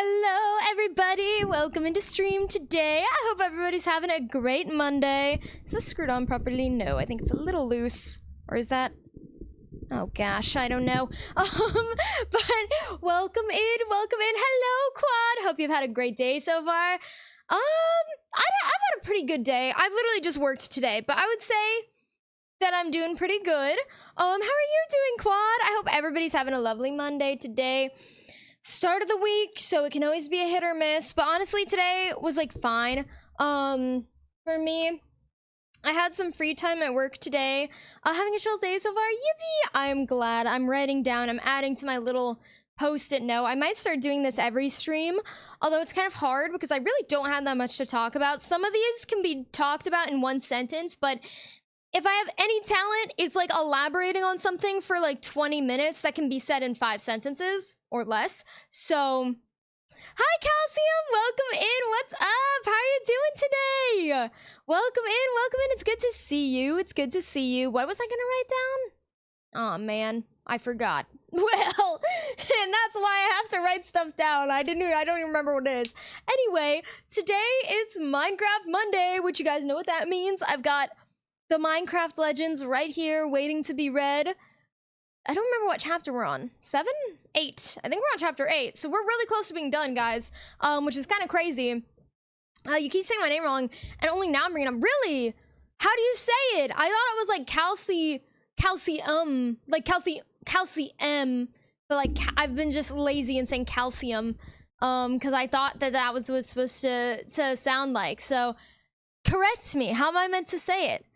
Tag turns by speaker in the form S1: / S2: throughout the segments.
S1: Hello, everybody. Welcome into stream today. I hope everybody's having a great Monday. Is this screwed on properly? No, I think it's a little loose. Or is that? Oh gosh, I don't know. But welcome in, welcome in. Hello, Quad. Hope you've had a great day so far. I've had a pretty good day. I've literally just worked today, but I would say that I'm doing pretty good. How are you doing, Quad? I hope everybody's having a lovely Monday today. Start of the week, so it can always be a hit or miss, but honestly today was like fine. For me, I had some free time at work today. Having a chill day so far. Yippee! I'm glad. I'm writing down, I'm adding to my little post-it note. I might start doing this every stream, although it's kind of hard because I really don't have that much to talk about. Some of these can be talked about in one sentence, but if I have any talent, it's like elaborating on something for like 20 minutes that can be said in 5 sentences or less. So, hi Calcium, welcome in. What's up? How are you doing today? Welcome in, welcome in. It's good to see you. It's good to see you. What was I gonna write down? Oh man, I forgot. Well, and that's why I have to write stuff down. I don't even remember what it is. Anyway, today is Minecraft Monday, which you guys know what that means. I've got the Minecraft Legends right here waiting to be read. I don't remember what chapter we're on. 7? 8. I think we're on chapter 8. So we're really close to being done, guys. Which is kind of crazy. You keep saying my name wrong, and only now I'm bringing up. Really? How do you say it? I thought it was like calcium, like calcium, but like I've been just lazy and saying calcium, because I thought that was supposed to sound like. So correct me. How am I meant to say it?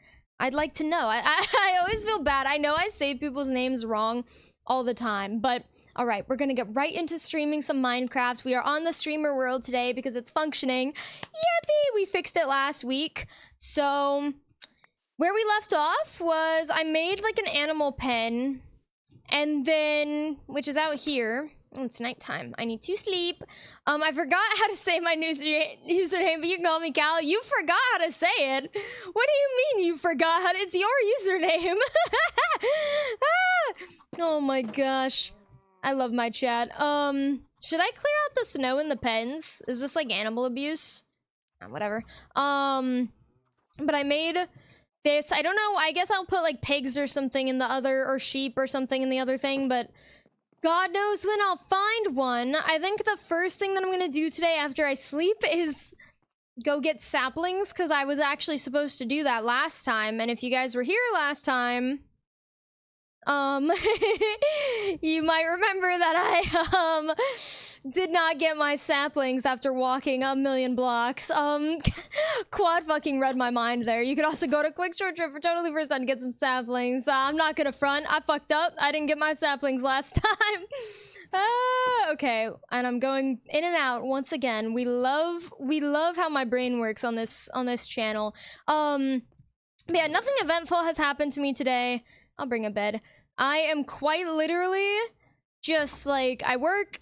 S1: I'd like to know. I always feel bad. I know I say people's names wrong all the time, but all right, we're gonna get right into streaming some Minecraft. We are on the streamer world today because it's functioning. Yippee! We fixed it last week. So where we left off was I made like an animal pen, and then, which is out here. It's nighttime. I need to sleep. I forgot how to say my username, but you can call me Cal. You forgot how to say it. What do you mean you forgot how to? It's your username. Ah! Oh my gosh. I love my chat. Should I clear out the snow in the pens? Is this like animal abuse? Whatever. But I made this. I don't know. I guess I'll put like pigs or something in the other, or sheep or something in the other thing, but God knows when I'll find one. I think the first thing that I'm gonna do today after I sleep is go get saplings, because I was actually supposed to do that last time, and if you guys were here last time, you might remember that I, did not get my saplings after walking a million blocks. Quad fucking read my mind there. You could also go to Quick Short Trip for totally first time to get some saplings. I'm not gonna front. I fucked up. I didn't get my saplings last time. Okay, and I'm going in and out once again. We love how my brain works on this channel. But yeah, nothing eventful has happened to me today. I'll bring a bed. I am quite literally just like, I work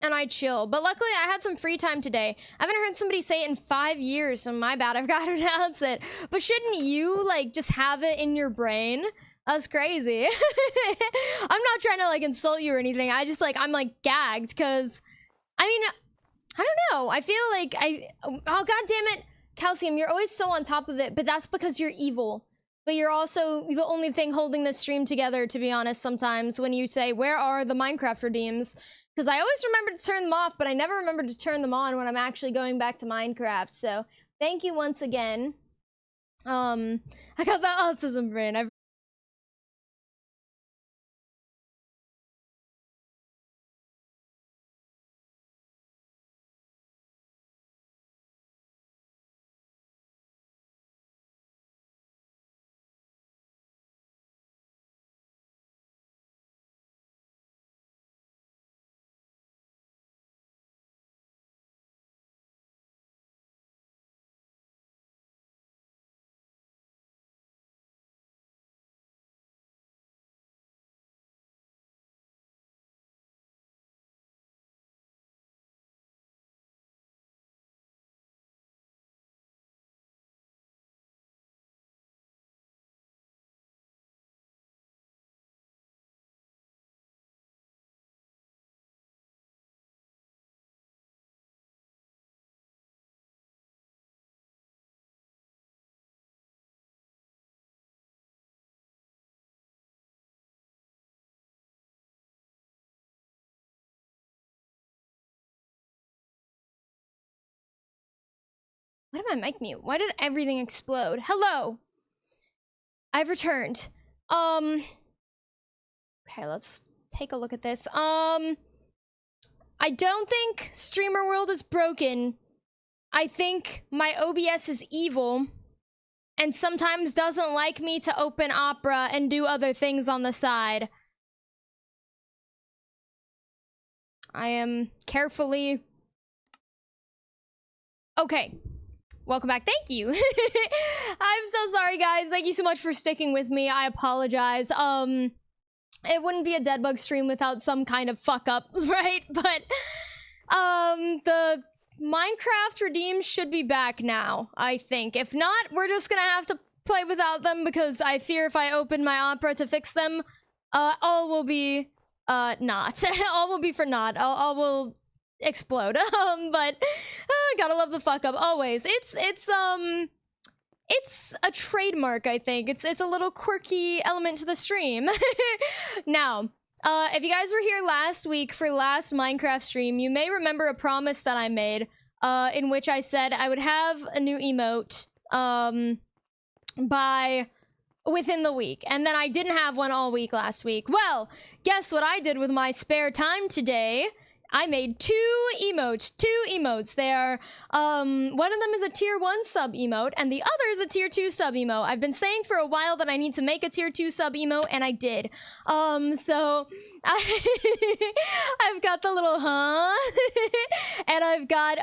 S1: and I chill. But luckily, I had some free time today. I haven't heard somebody say it in 5 years, so my bad, I've got to announce it. But shouldn't you, like, just have it in your brain? That's crazy. I'm not trying to, like, insult you or anything. I just, like, I'm, like, gagged, because, I mean, I don't know. I feel like oh, God damn it, Calcium, you're always so on top of it, but that's because you're evil. But you're also the only thing holding this stream together, to be honest, sometimes, when you say, where are the Minecraft redeems? Because I always remember to turn them off, but I never remember to turn them on when I'm actually going back to Minecraft. So, thank you once again. I got that autism brain. did my mic mute? Why did everything explode? Hello! I've returned. Okay, let's take a look at this. I don't think Streamer World is broken. I think my OBS is evil and sometimes doesn't like me to open Opera and do other things on the side. I am carefully... Okay. Welcome back. Thank you. I'm so sorry, guys. Thank you so much for sticking with me. I apologize. It wouldn't be a Deadbug stream without some kind of fuck up, right? But, the Minecraft redeems should be back now, I think. If not, we're just gonna have to play without them because I fear if I open my Opera to fix them, all will be, not. All will be for naught. All will explode. But gotta love the fuck up always. It's a trademark, I think. It's a little quirky element to the stream. Now, if you guys were here last week for last Minecraft stream, you may remember a promise that I made, in which I said I would have a new emote, by within the week. And then I didn't have one all week last week. Well, guess what I did with my spare time today? I made two emotes. They are, one of them is a tier 1 sub emote, and the other is a tier 2 sub emote. I've been saying for a while that I need to make a tier 2 sub emote, and I did. So, I've got the little and I've got,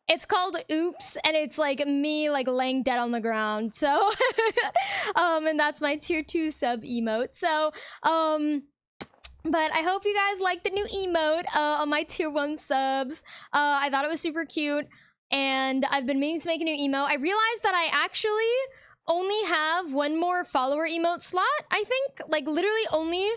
S1: it's called Oops, and it's like me like laying dead on the ground. So, and that's my tier 2 sub emote. So, but I hope you guys like the new emote on my tier 1 subs. I thought it was super cute, and I've been meaning to make a new emote. I realized that I actually only have one more follower emote slot, I think. Like, literally only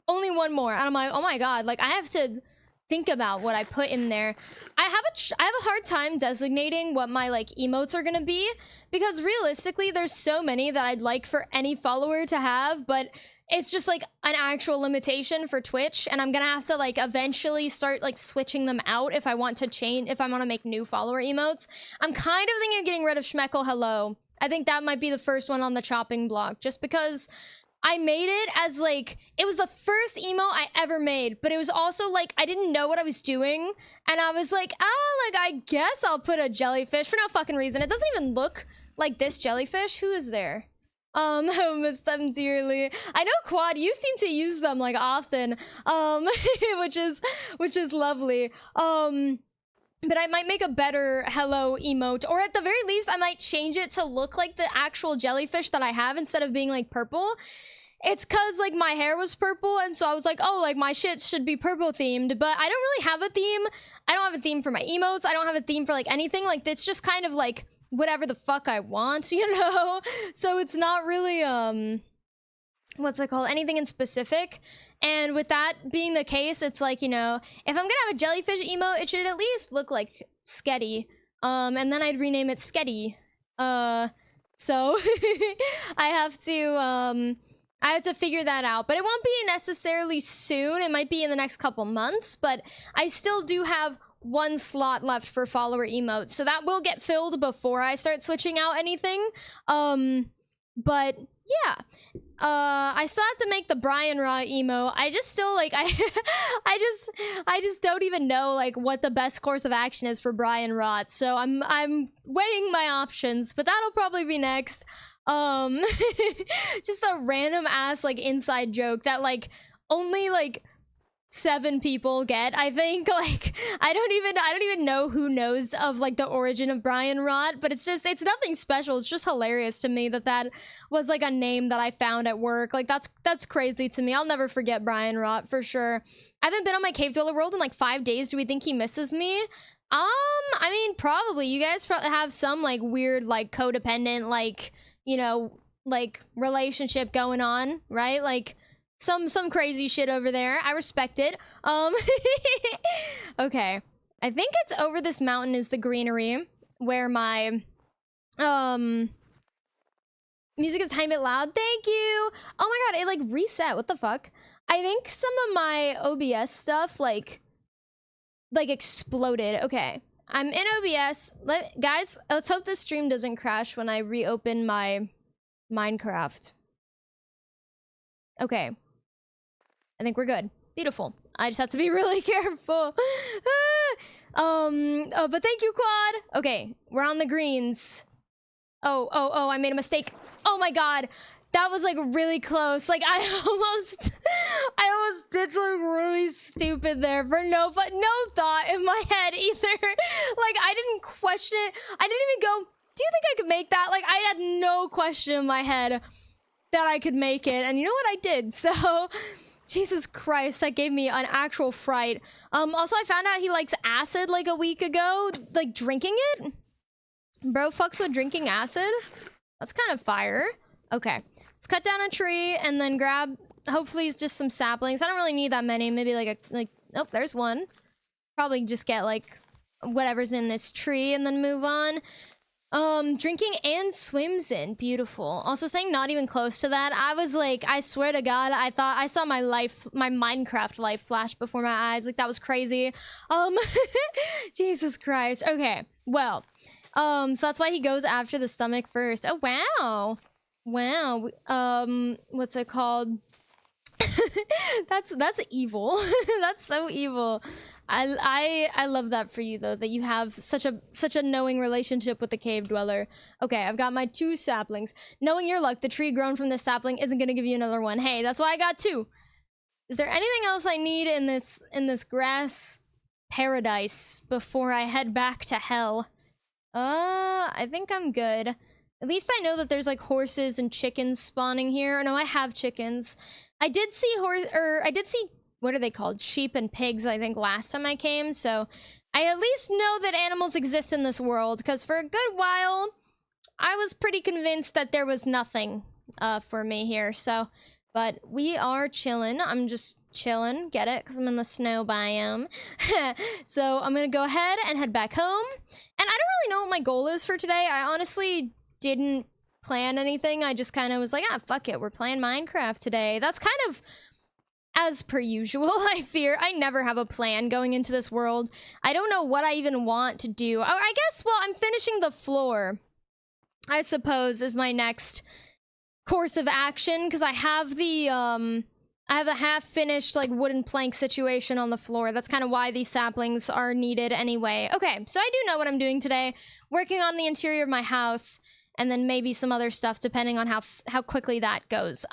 S1: one more. And I'm like, oh my god, like, I have to think about what I put in there. I have a hard time designating what my, like, emotes are gonna be, because realistically, there's so many that I'd like for any follower to have, but it's just like an actual limitation for Twitch, and I'm gonna have to like eventually start like switching them out if I want to make new follower emotes. I'm kind of thinking of getting rid of Schmeckle Hello. I think that might be the first one on the chopping block, just because I made it as like, it was the first emote I ever made, but it was also like, I didn't know what I was doing, and I was like, like, I guess I'll put a jellyfish for no fucking reason. It doesn't even look like this jellyfish. Who is there? I miss them dearly. I know, Quad, you seem to use them like often, which is lovely. But I might make a better hello emote, or at the very least, I might change it to look like the actual jellyfish that I have instead of being like purple. It's cause like my hair was purple, and so I was like, oh, like my shit should be purple themed, but I don't really have a theme. I don't have a theme for my emotes. I don't have a theme for like anything. Like, it's just kind of like whatever the fuck I want, you know? So it's not really, what's it called? Anything in specific. And with that being the case, it's like, you know, if I'm gonna have a jellyfish emote, it should at least look like Sketty. And then I'd rename it Sketty. So I have to figure that out, but it won't be necessarily soon. It might be in the next couple months, but I still do have one slot left for follower emotes, so that will get filled before I start switching out anything. But yeah, I still have to make the Brian Raw emo. I just still like I just don't even know like what the best course of action is for Brian Rot. So I'm weighing my options, but that'll probably be next. Just a random ass like inside joke that like only like 7 people get, I think. Like, I don't even know who knows of like the origin of Brian Rot, but it's nothing special. It's just hilarious to me that was like a name that I found at work. Like, that's crazy to me. I'll never forget Brian Rot for sure. I haven't been on my Cave Dweller world in like 5 days. Do we think he misses me? I mean, probably. You guys have some like weird like codependent like, you know, like relationship going on, right? Like some crazy shit over there. I respect it. Okay. I think it's over this mountain is the greenery where my music is tiny bit loud. Thank you. Oh my god, it like reset. What the fuck? I think some of my OBS stuff like exploded. Okay. I'm in OBS. Guys, let's hope this stream doesn't crash when I reopen my Minecraft. Okay. I think we're good. Beautiful. I just have to be really careful. Oh, but thank you, Quad. Okay, we're on the greens. Oh, I made a mistake. Oh my god. That was like really close. Like I almost did something really stupid there for no thought in my head either. Like I didn't question it. I didn't even go, do you think I could make that? Like I had no question in my head that I could make it. And you know what, I did. So Jesus Christ, that gave me an actual fright. Also I found out he likes acid like a week ago, like drinking it. Bro fucks with drinking acid. That's kind of fire. Okay. Let's cut down a tree and then grab, hopefully it's just some saplings. I don't really need that many. Maybe oh, there's one. Probably just get like whatever's in this tree and then move on. Drinking and swims in. Beautiful. Also saying not even close to that. I was like, I swear to God, I thought I saw my Minecraft life flash before my eyes. Like that was crazy. Jesus Christ. Okay. Well, so that's why he goes after the stomach first. Oh, wow. Wow. What's it called? That's evil. That's so evil. I love that for you though, that you have such a knowing relationship with the cave dweller. Okay, I've got my 2 saplings. Knowing your luck, the tree grown from this sapling isn't gonna give you another one. Hey, that's why I got 2. Is there anything else I need in this grass paradise before I head back to hell? I think I'm good. At least I know that there's like horses and chickens spawning here. No, I have chickens. I did see what are they called? Sheep and pigs, I think, last time I came. So I at least know that animals exist in this world, because for a good while, I was pretty convinced that there was nothing for me here. So, but we are chilling. I'm just chilling, get it? Because I'm in the snow biome. So I'm gonna go ahead and head back home. And I don't really know what my goal is for today. I honestly didn't plan anything. I just kind of was like, ah, fuck it, we're playing Minecraft today. That's kind of as per usual. I fear I never have a plan going into this world. I don't know what I even want to do. Oh, I guess, well, I'm finishing the floor, I suppose, is my next course of action, because I have the I have a half-finished like wooden plank situation on the floor. That's kind of why these saplings are needed anyway. Okay, so I do know what I'm doing today. Working on the interior of my house, and then maybe some other stuff depending on how quickly that goes.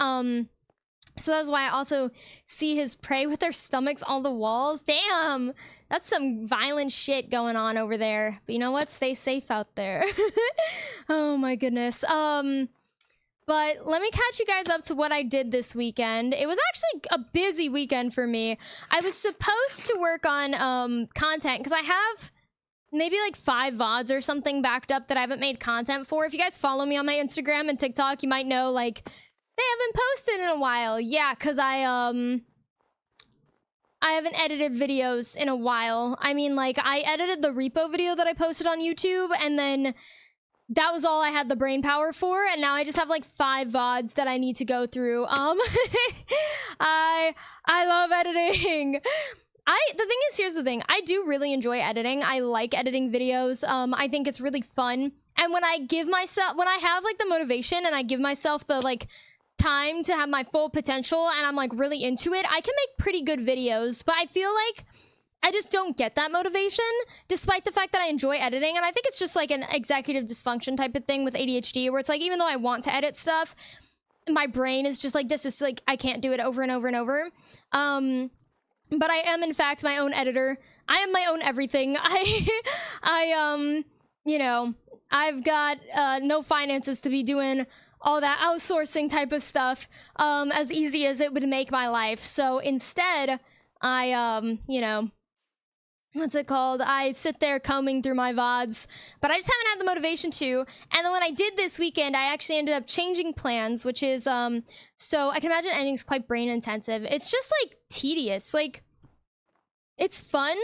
S1: So that's why I also see his prey with their stomachs on the walls. Damn, that's some violent shit going on over there. But you know what? Stay safe out there. Oh my goodness. But let me catch you guys up to what I did this weekend. It was actually a busy weekend for me. I was supposed to work on content because I have maybe like 5 VODs or something backed up that I haven't made content for. If you guys follow me on my Instagram and TikTok, you might know like they haven't posted in a while. Yeah, because I haven't edited videos in a while. I mean, like, I edited the repo video that I posted on YouTube, and then that was all I had the brain power for, and now I just have like 5 VODs that I need to go through. I love editing. The thing is, here's the thing. I do really enjoy editing. I like editing videos. I think it's really fun. And when I have like the motivation and I give myself the like time to have my full potential and I'm like really into it, I can make pretty good videos. But I feel like I just don't get that motivation, despite the fact that I enjoy editing. And I think it's just like an executive dysfunction type of thing with ADHD, where it's like, even though I want to edit stuff, my brain is just like, this is like, I can't do it over and over and over. But I am, in fact, my own editor. I am my own everything. You know, I've got no finances to be doing all that outsourcing type of stuff as easy as it would make my life. So instead, I, you know, what's it called? I sit there combing through my VODs, but I just haven't had the motivation to. And then when I did this weekend, I actually ended up changing plans, which is, so I can imagine editing's quite brain intensive. It's just like tedious. Like, it's fun,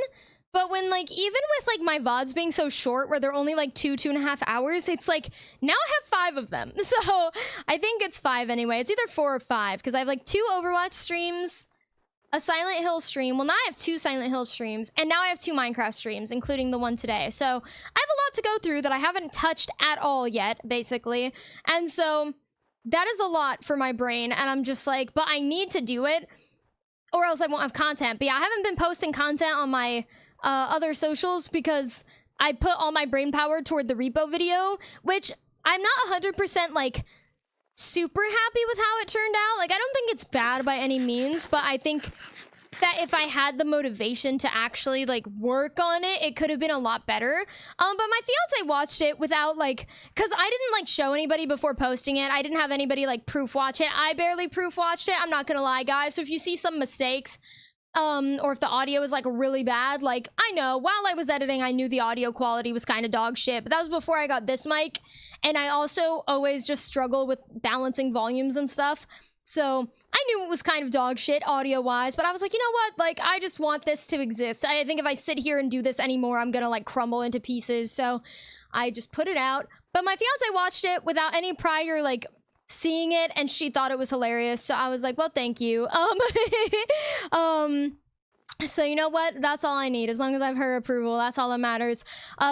S1: but when like, even with like my VODs being so short, where they're only like 2.5 hours, it's like, now I have 5 of them. So I think it's 5 anyway. It's either 4 or 5, because I have like 2 Overwatch streams, a Silent Hill stream. Well, now I have 2 Silent Hill streams, and now I have 2 Minecraft streams, including the one today. So I have a lot to go through that I haven't touched at all yet, basically. And so that is a lot for my brain, and I'm just like, but I need to do it, or else I won't have content. But yeah, I haven't been posting content on my other socials because I put all my brain power toward the repo video, which I'm not 100% like super happy with how it turned out. Like, I don't think it's bad by any means, but I think that if I had the motivation to actually like work on it, it could have been a lot better. But my fiance watched it without like, because I didn't like show anybody before posting it. I didn't have anybody like proof watch it. I barely proof watched it, I'm not gonna lie, guys. So if you see some mistakes, or if the audio is like really bad, like, I know while I was editing I knew the audio quality was kind of dog shit, but that was before I got this mic, and I also always just struggle with balancing volumes and stuff, so I knew it was kind of dog shit audio wise, but I was like, you know what, like, I just want this to exist. I think if I sit here and do this anymore, I'm gonna like crumble into pieces, so I just put it out. But my fiance watched it without any prior like seeing it, and she thought it was hilarious, so I was like, well, thank you. So you know what, that's all I need. As long as I have her approval, that's all that matters.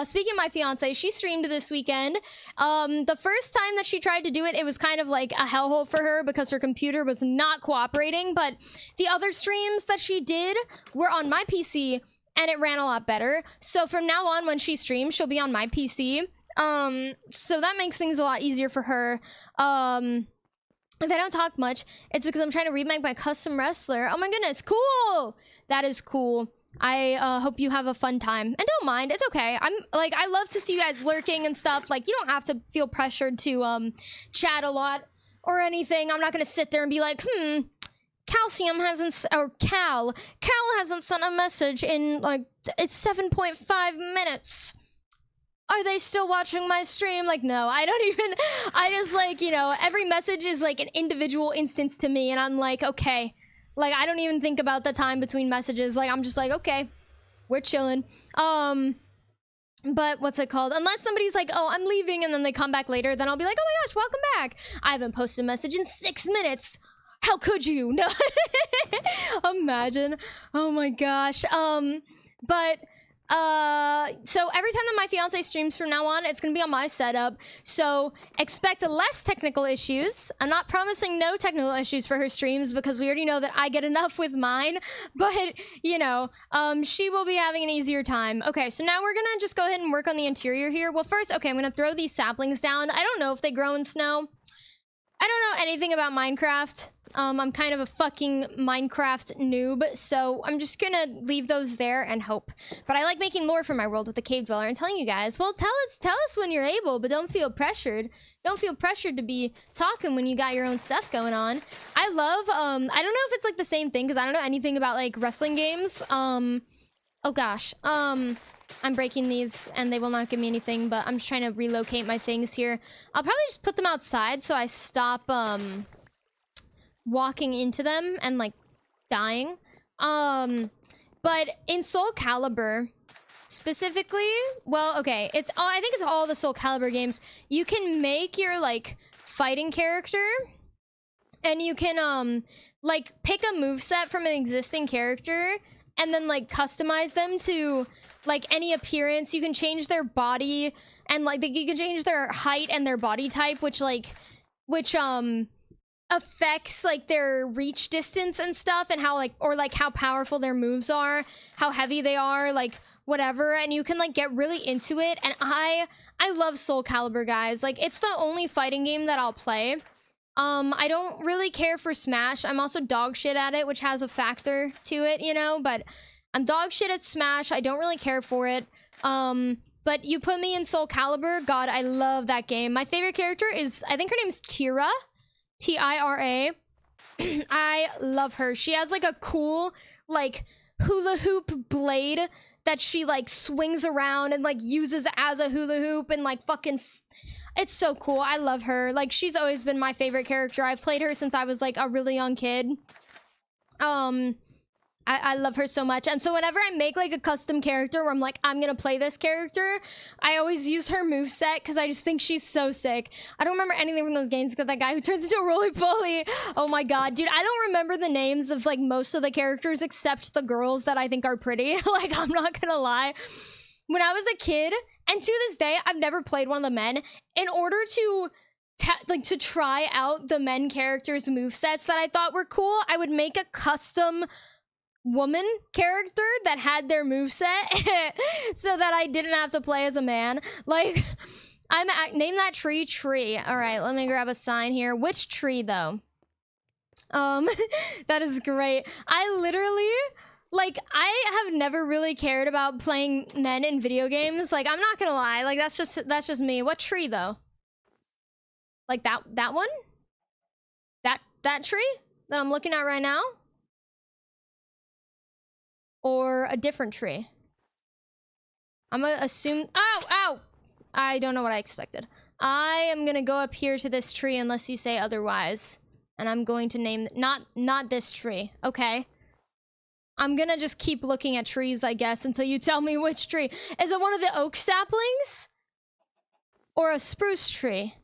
S1: Speaking of my fiance, she streamed this weekend. The first time that she tried to do it, it was kind of like a hellhole for her because her computer was not cooperating, but the other streams that she did were on my PC and it ran a lot better. So from now on, when she streams, she'll be on my PC. So that makes things a lot easier for her. If I don't talk much, it's because I'm trying to remake my custom wrestler. Oh my goodness, cool! That is cool. I hope you have a fun time. And don't mind, it's okay. I'm like, I love to see you guys lurking and stuff. Like, you don't have to feel pressured to chat a lot or anything. I'm not gonna sit there and be like, Calcium hasn't, or Cal hasn't sent a message in like, it's 7.5 minutes. Are they still watching my stream? Like, no, I don't even, I just like, you know, every message is like an individual instance to me, and I'm like, okay. Like, I don't even think about the time between messages. Like, I'm just like, okay, we're chilling. But what's it called? Unless somebody's like, oh, I'm leaving, and then they come back later, then I'll be like, oh my gosh, welcome back. I haven't posted a message in 6 minutes. How could you? No. Imagine. Oh my gosh. So every time that my fiance streams from now on, it's gonna be on my setup, so expect less technical issues. I'm not promising no technical issues for her streams because we already know that I get enough with mine, but you know, she will be having an easier time. Okay, so now we're gonna just go ahead and work on the interior here. Well, first, okay, I'm gonna throw these saplings down. I don't know if they grow in snow. I don't know anything about Minecraft. I'm kind of a fucking Minecraft noob, so I'm just gonna leave those there and hope. But I like making lore for my world with the cave dweller and telling you guys, well, tell us when you're able, but don't feel pressured. Don't feel pressured to be talking when you got your own stuff going on. I love, I don't know if it's like the same thing, because I don't know anything about like wrestling games. Oh gosh, I'm breaking these and they will not give me anything, but I'm just trying to relocate my things here. I'll probably just put them outside so I stop, walking into them and like dying. But in Soul Calibur specifically, well, okay, it's all, I think it's all the Soul Calibur games, you can make your like fighting character, and you can like pick a moveset from an existing character and then like customize them to like any appearance. You can change their body, and like you can change their height and their body type, which affects like their reach distance and stuff, and how like, or like how powerful their moves are, how heavy they are, like whatever, and you can like get really into it. And I love Soul Calibur, guys. Like, it's the only fighting game that I'll play. I don't really care for Smash. I'm also dog shit at it, which has a factor to it, you know, but I'm dog shit at Smash. I don't really care for it. But you put me in Soul Calibur, God, I love that game. My favorite character is, I think her name's Tira. T-I-R-A. I love her. She has like a cool like hula hoop blade that she like swings around and like uses as a hula hoop, and like fucking it's so cool. I love her. Like, she's always been my favorite character. I've played her since I was like a really young kid. I love her so much. And so whenever I make like a custom character where I'm like, I'm gonna play this character, I always use her moveset because I just think she's so sick. I don't remember anything from those games except that guy who turns into a roly-poly. Oh my god, dude, I don't remember the names of like most of the characters except the girls that I think are pretty. Like, I'm not gonna lie. When I was a kid, and to this day, I've never played one of the men, in order to to try out the men characters' movesets that I thought were cool, I would make a custom woman character that had their moveset so that I didn't have to play as a man. Like, name that tree tree. All right, let me grab a sign here. Which tree though? That is great. I literally, like, I have never really cared about playing men in video games. Like, I'm not gonna lie, like that's just me. What tree though? Like that one? That tree that I'm looking at right now? Or a different tree? I'm gonna assume, ow! I don't know what I expected. I am gonna go up here to this tree unless you say otherwise. And I'm going to name, not this tree, okay? I'm gonna just keep looking at trees, I guess, until you tell me which tree. Is it one of the oak saplings? Or a spruce tree?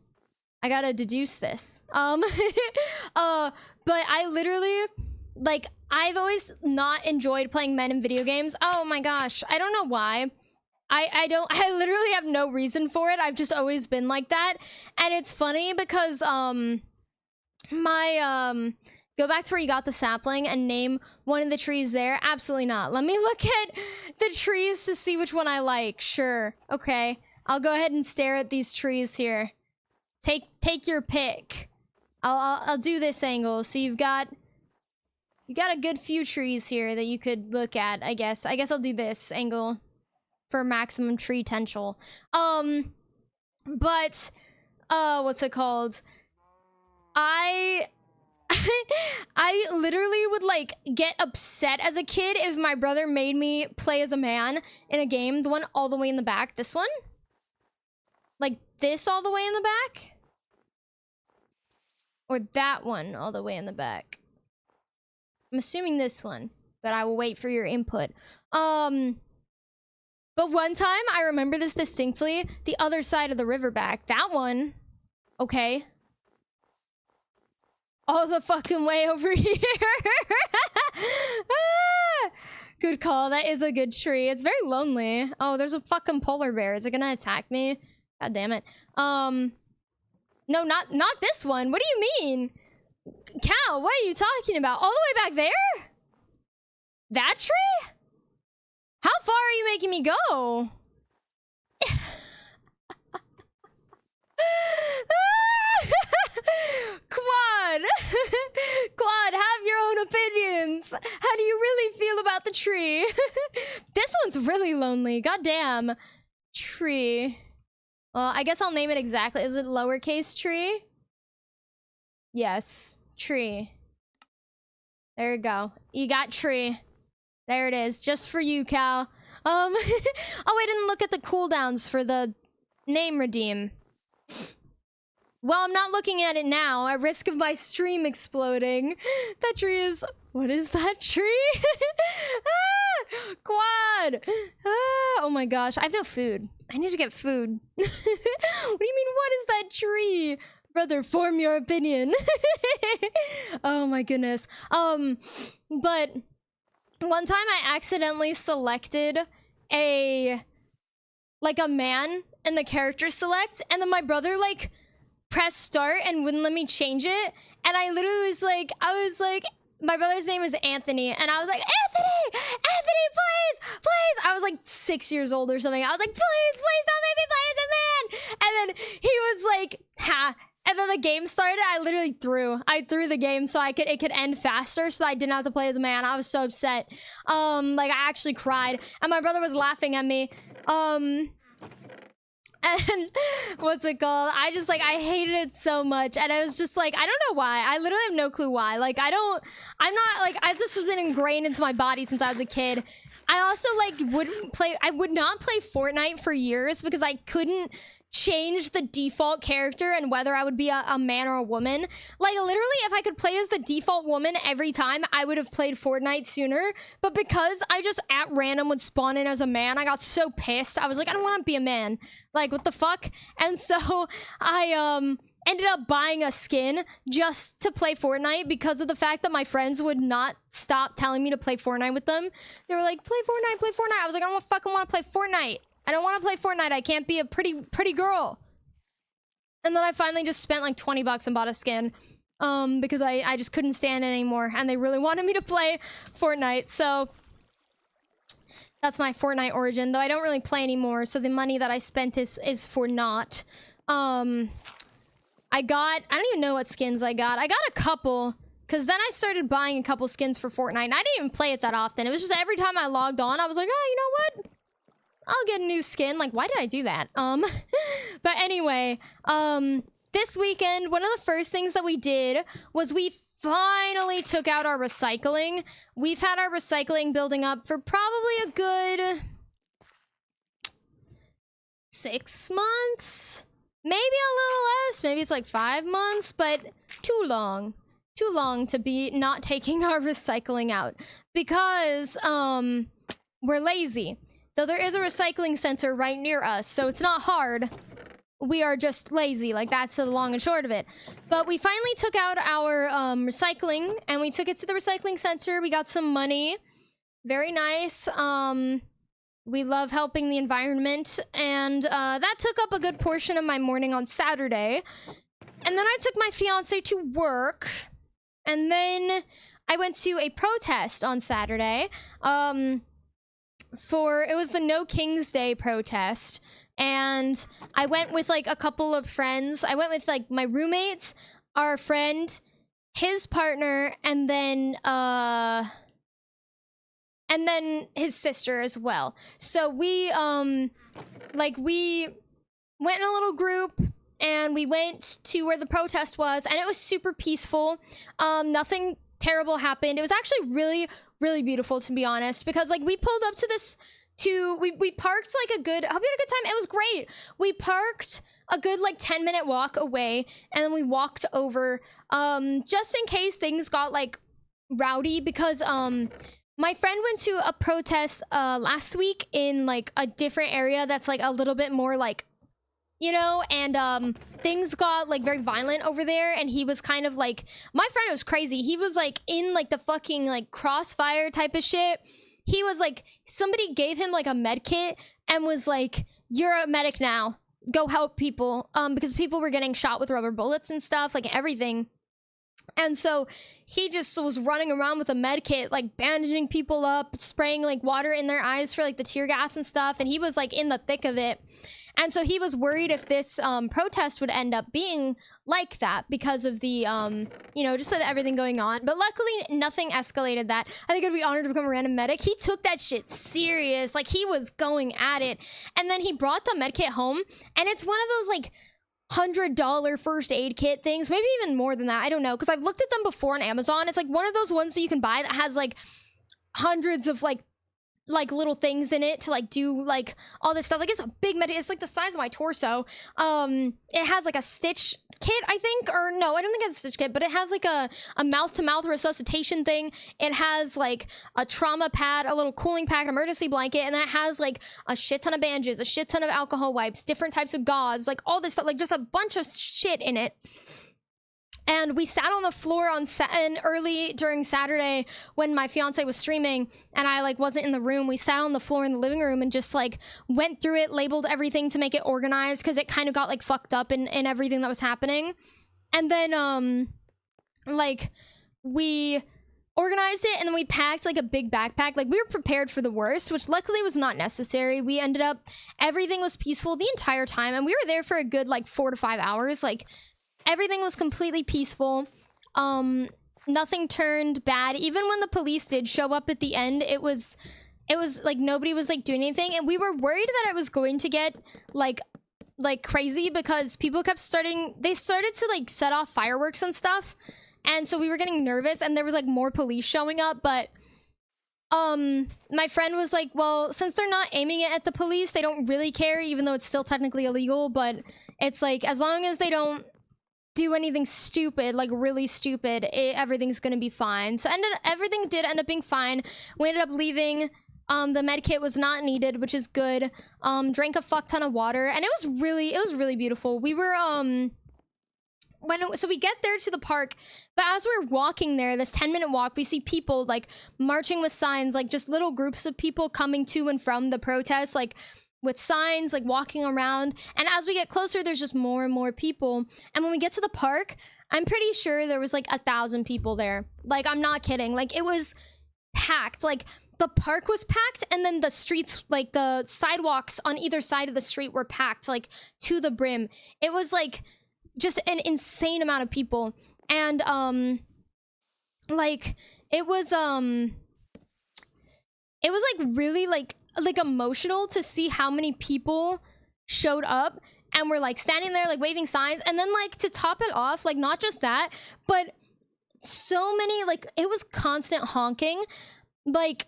S1: I gotta deduce this. But I literally, like, I've always not enjoyed playing men in video games. Oh my gosh, I don't know why. I literally have no reason for it. I've just always been like that. And it's funny because, go back to where you got the sapling and name one of the trees there. Absolutely not. Let me look at the trees to see which one I like. Sure. Okay. I'll go ahead and stare at these trees here. Take your pick. I'll do this angle. So you got a good few trees here that you could look at, I guess. I guess I'll do this angle for maximum tree potential. But what's it called? I literally would like get upset as a kid if my brother made me play as a man in a game. The one all the way in the back. This one? Like this all the way in the back? Or that one all the way in the back? I'm assuming this one, but I will wait for your input. But one time, I remember this distinctly, the other side of the river back. That one. Okay. All the fucking way over here. Ah! Good call. That is a good tree. It's very lonely. Oh, there's a fucking polar bear. Is it gonna attack me? God damn it. No, not this one. What do you mean? Cal, what are you talking about? All the way back there? That tree? How far are you making me go? Quad! Quad, have your own opinions. How do you really feel about the tree? This one's really lonely. Goddamn. Tree. Well, I guess I'll name it exactly. Is it lowercase tree? Yes. Tree. There you go. You got tree. There it is. Just for you, Cal. Oh, I didn't look at the cooldowns for the name redeem. Well, I'm not looking at it now, at risk of my stream exploding. That tree is... What is that tree? Ah! Quad! Ah! Oh my gosh, I have no food. I need to get food. What do you mean, what is that tree? Brother, form your opinion. Oh my goodness. But one time I accidentally selected a man in the character select, and then my brother, like, pressed start and wouldn't let me change it. And I literally was like, my brother's name is Anthony, and I was like, Anthony, please. I was like 6 years old or something. I was like, please don't make me play as a man. And then he was like, ha. And then the game started. I literally threw the game so it could end faster, so I didn't have to play as a man. I was so upset. Like, I actually cried, and my brother was laughing at me. And what's it called? I just, like, I hated it so much. And I was just like, I don't know why. I literally have no clue why. Like, this has been ingrained into my body since I was a kid. I also like I would not play Fortnite for years because I couldn't change the default character and whether I would be a man or a woman. Like literally if I could play as the default woman every time, I would have played Fortnite sooner. But because I just at random would spawn in as a man, I got so pissed. I was like, I don't want to be a man. Like what the fuck? And so I ended up buying a skin just to play Fortnite because of the fact that my friends would not stop telling me to play Fortnite with them. They were like, play Fortnite, play Fortnite. I was like, I don't fucking want to play Fortnite. I don't want to play Fortnite. I can't be a pretty girl. And then I finally just spent like 20 bucks and bought a skin because I just couldn't stand it anymore. And they really wanted me to play Fortnite. So that's my Fortnite origin, though I don't really play anymore. So the money that I spent is for naught. I don't even know what skins I got. I got a couple because then I started buying a couple skins for Fortnite. And I didn't even play it that often. It was just every time I logged on, I was like, oh, you know what? I'll get a new skin. Like, why did I do that? But anyway, this weekend, one of the first things that we did was we finally took out our recycling. We've had our recycling building up for probably a good 6 months. Maybe a little less. Maybe it's like 5 months, but too long. Too long to be not taking our recycling out because we're lazy. Though there is a recycling center right near us, so it's not hard. We are just lazy. Like, that's the long and short of it. But we finally took out our recycling, and we took it to the recycling center. We got some money. Very nice. We love helping the environment, and that took up a good portion of my morning on Saturday. And then I took my fiance to work, and then I went to a protest on Saturday. It was the No King's Day protest, and I went with like a couple of friends. I went with like my roommates, our friend, his partner, and then his sister as well. So we went in a little group and we went to where the protest was, and it was super peaceful. Nothing terrible happened. It was actually really beautiful, to be honest, because like we pulled up to this we parked like a good, I hope you had a good time. It was great. We parked a good like 10-minute walk away, and then we walked over just in case things got like rowdy, because my friend went to a protest last week in like a different area that's like a little bit more like, you know, and things got like very violent over there, and he was kind of like, my friend was crazy. He was like in like the fucking like crossfire type of shit. He was like, somebody gave him like a med kit and was like, you're a medic now, go help people, because people were getting shot with rubber bullets and stuff, like everything. And so he just was running around with a med kit, like bandaging people up, spraying like water in their eyes for like the tear gas and stuff. And he was like in the thick of it. And so he was worried if this protest would end up being like that because of the, you know, just with everything going on. But luckily, nothing escalated that. I think I'd be honored to become a random medic. He took that shit serious. Like, he was going at it. And then he brought the med kit home. And it's one of those, like, $100 first aid kit things. Maybe even more than that. I don't know. Because I've looked at them before on Amazon. It's, like, one of those ones that you can buy that has, like, hundreds of, like little things in it to like do like all this stuff. Like, it's a big it's like the size of my torso. It has like a stitch kit, I think, or no, I don't think it has a stitch kit, but it has like a mouth-to-mouth resuscitation thing. It has like a trauma pad, a little cooling pack, an emergency blanket, and then it has like a shit ton of bandages, a shit ton of alcohol wipes, different types of gauze, like all this stuff, like just a bunch of shit in it. And we sat on the floor and early during Saturday when my fiance was streaming and I like wasn't in the room. We sat on the floor in the living room and just like went through it, labeled everything to make it organized because it kind of got like fucked up in everything that was happening. And then like we organized it and then we packed like a big backpack. Like, we were prepared for the worst, which luckily was not necessary. We ended up, everything was peaceful the entire time, and we were there for a good like 4 to 5 hours. Like, everything was completely peaceful. Nothing turned bad. Even when the police did show up at the end, it was like nobody was like doing anything, and we were worried that it was going to get like crazy because people kept they started to like set off fireworks and stuff, and so we were getting nervous, and there was like more police showing up. But my friend was like, well, since they're not aiming it at the police, they don't really care, even though it's still technically illegal. But it's like, as long as they don't do anything stupid, like really stupid, everything's gonna be fine. So everything did end up being fine. We ended up leaving. The med kit was not needed, which is good. Drank a fuck ton of water, and it was really beautiful. We were so we get there to the park, but as we're walking there, this 10-minute walk, we see people like marching with signs, like just little groups of people coming to and from the protest, like with signs, like walking around. And as we get closer, there's just more and more people. And when we get to the park, I'm pretty sure there was like 1,000 people there. Like, I'm not kidding. Like, it was packed. Like, the park was packed, and then the streets, like the sidewalks on either side of the street were packed, like to the brim. It was like just an insane amount of people. And like it was like really like emotional to see how many people showed up and were like standing there like waving signs. And then like to top it off, like not just that, but so many, like it was constant honking, like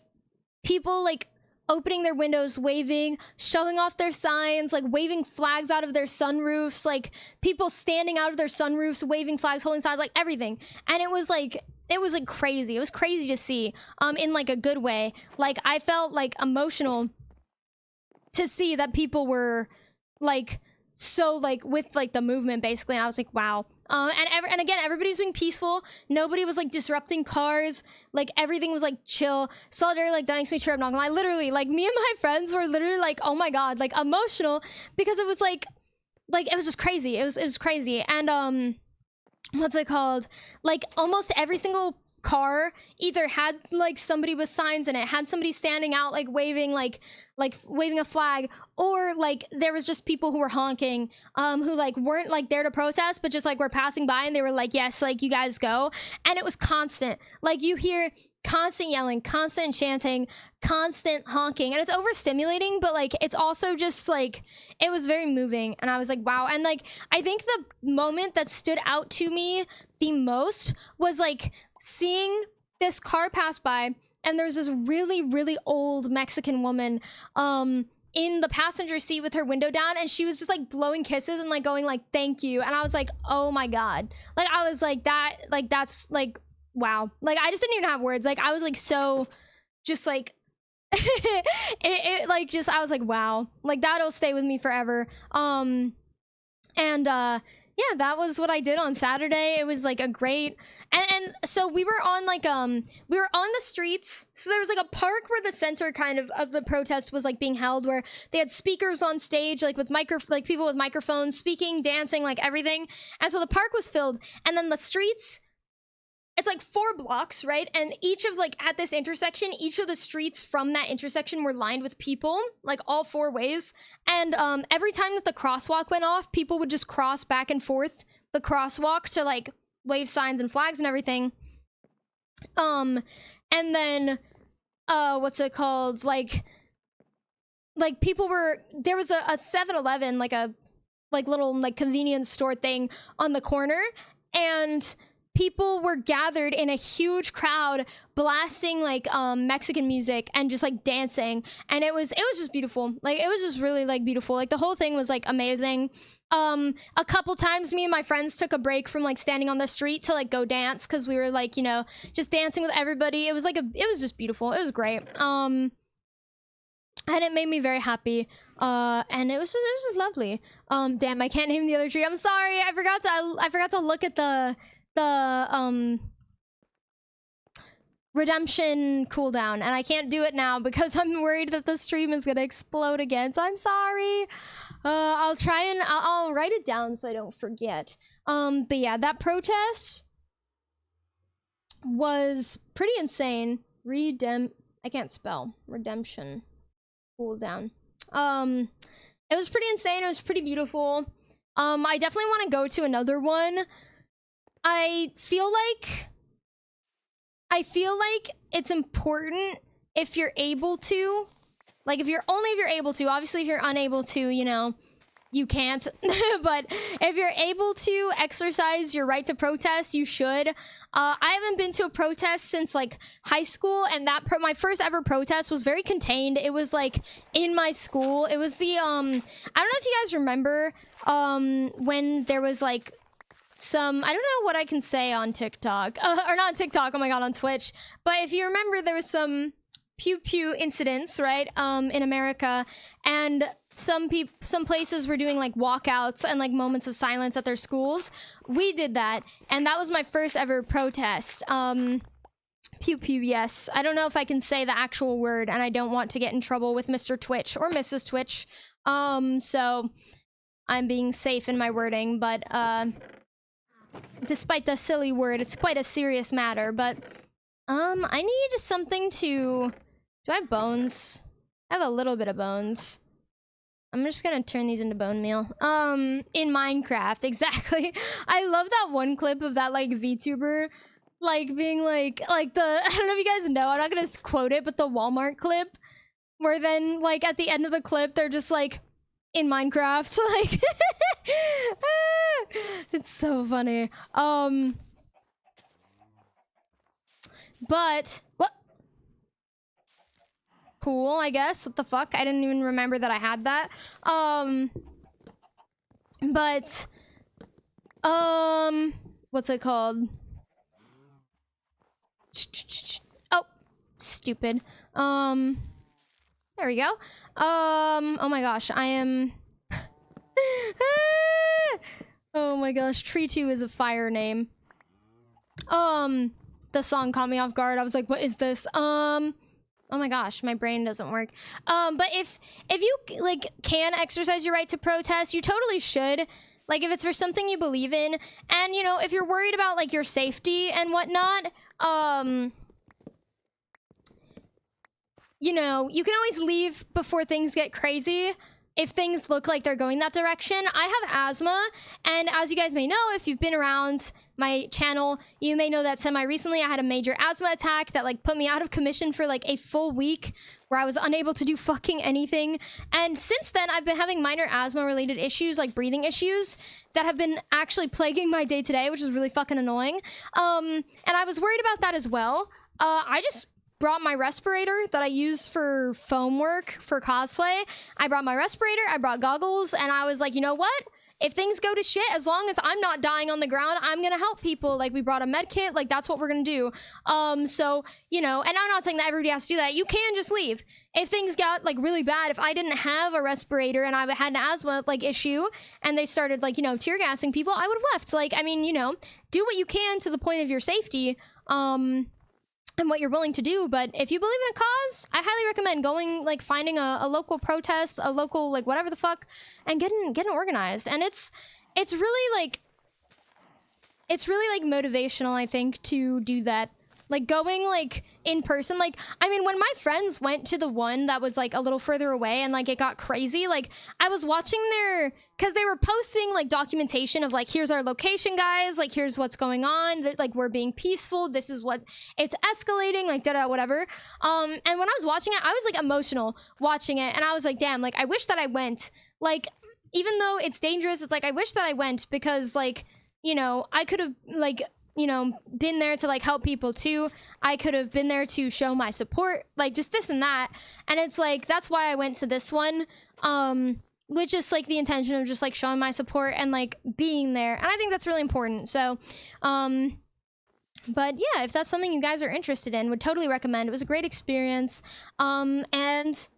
S1: people like opening their windows, waving, showing off their signs, like waving flags out of their sunroofs, like people standing out of their sunroofs, waving flags, holding signs, like everything. And it was like crazy. It was crazy to see, in like a good way. Like I felt like emotional to see that people were like so like with like the movement basically. And I was like, wow. And again, everybody's being peaceful. Nobody was like disrupting cars. Like everything was like chill. Solidarity, like that makes me cheer up, not gonna lie. Literally, like me and my friends were literally like, oh my god, like emotional, because it was like it was just crazy. It was crazy. And what's it called? Like almost every single car either had like somebody with signs in it, had somebody standing out like waving waving a flag, or like there was just people who were honking, who like weren't like there to protest, but just like were passing by, and they were like, yes, like you guys go. And it was constant, like you hear constant yelling, constant chanting, constant honking, and it's overstimulating, but like it's also just like, it was very moving. And I was like, wow. And like I think the moment that stood out to me the most was like seeing this car pass by, and there's this really old Mexican woman in the passenger seat with her window down, and she was just like blowing kisses and like going like thank you. And I was like, oh my god, like I was like that, like that's like wow. Like I just didn't even have words. Like I was like so just like it like just, I was like, wow, like that'll stay with me forever. Yeah, that was what I did on Saturday. It was like a great, and so we were on like we were on the streets. So there was like a park where the center kind of the protest was like being held, where they had speakers on stage, like with like people with microphones speaking, dancing, like everything. And so the park was filled, and then the streets, it's like 4 blocks, right? And each of like at this intersection, each of the streets from that intersection were lined with people, like all 4 ways. And every time that the crosswalk went off, people would just cross back and forth the crosswalk to like wave signs and flags and everything. And then what's it called? Like people were, there was a 7-Eleven, like a little like convenience store thing on the corner, and people were gathered in a huge crowd blasting like Mexican music and just like dancing, and it was just beautiful. Like it was just really like beautiful. Like the whole thing was like amazing. A couple times me and my friends took a break from like standing on the street to like go dance, because we were like, you know, just dancing with everybody. It was like it was just beautiful. It was great. And it made me very happy. And it was just lovely. Damn, I can't name the other tree. I'm sorry. I forgot to look at the redemption cooldown, and I can't do it now because I'm worried that the stream is gonna explode again, so I'm sorry. I'll try and I'll write it down so I don't forget. But yeah, that protest was pretty insane. I can't spell redemption cooldown. It was pretty insane. It was pretty beautiful. I definitely want to go to another one. I feel like it's important if you're able to, like if you're able to. Obviously if you're unable to, you know, you can't. But if you're able to exercise your right to protest, you should. I haven't been to a protest since like high school, and my first ever protest was very contained. It was like in my school. It was the I don't know if you guys remember when there was like some, I don't know what I can say on TikTok, or not TikTok, oh my god, on Twitch. But if you remember, there was some pew pew incidents, right, in America, and some places were doing like walkouts and like moments of silence at their schools. We did that, and that was my first ever protest. Pew pew, yes. I don't know if I can say the actual word, and I don't want to get in trouble with Mr. Twitch or Mrs. Twitch. So I'm being safe in my wording, but despite the silly word, it's quite a serious matter. But I need something to... Do I have bones? I have a little bit of bones. I'm just gonna turn these into bone meal. In Minecraft, exactly. I love that one clip of that like VTuber like being like the, I don't know if you guys know, I'm not gonna quote it, but the Walmart clip where then like at the end of the clip they're just like in Minecraft, like it's so funny. But what? Cool, I guess. What the fuck? I didn't even remember that I had that. But what's it called? Oh, stupid. There we go. Oh my gosh, I am oh my gosh, Tree 2 is a fire name. The song caught me off guard. I was like, what is this? Oh my gosh, my brain doesn't work. But if you like can exercise your right to protest, you totally should. Like if it's for something you believe in, and you know, if you're worried about like your safety and whatnot, you know, you can always leave before things get crazy. If things look like they're going that direction. I have asthma, and as you guys may know, if you've been around my channel, you may know that semi-recently I had a major asthma attack that like put me out of commission for like a full week where I was unable to do fucking anything. And since then, I've been having minor asthma-related issues, like breathing issues, that have been actually plaguing my day-to-day, which is really fucking annoying. And I was worried about that as well. I just brought my respirator that I use for foam work for cosplay. I brought my respirator, I brought goggles, and I was like, you know what? If things go to shit, as long as I'm not dying on the ground, I'm gonna help people. Like, we brought a med kit, like, that's what we're gonna do. So, you know, and I'm not saying that everybody has to do that. You can just leave. If things got, like, really bad, if I didn't have a respirator and I had an asthma, like, issue, and they started, like, you know, tear gassing people, I would have left. Like, I mean, you know, do what you can to the point of your safety, and what you're willing to do. But if you believe in a cause, I highly recommend going, like, finding a local protest, a local, like, whatever the fuck, and getting organized. And it's really like motivational, I think, to do that. Like, going, like, in person, like, I mean, when my friends went to the one that was, like, a little further away and, like, it got crazy, like, I was watching because they were posting, like, documentation of, like, here's our location, guys, like, here's what's going on, like, we're being peaceful, this is what, it's escalating, like, da-da, whatever. And when I was watching it, I was, like, emotional watching it, and I was like, damn, like, I wish that I went. Like, even though it's dangerous, it's like, I wish that I went, because, like, you know, I could have, like, you know, been there to, like, help people too. I could have been there to show my support, like, just this and that. And it's like, that's why I went to this one, with just, like, the intention of just, like, showing my support and, like, being there. And I think that's really important. So, but yeah, if that's something you guys are interested in, would totally recommend. It was a great experience. And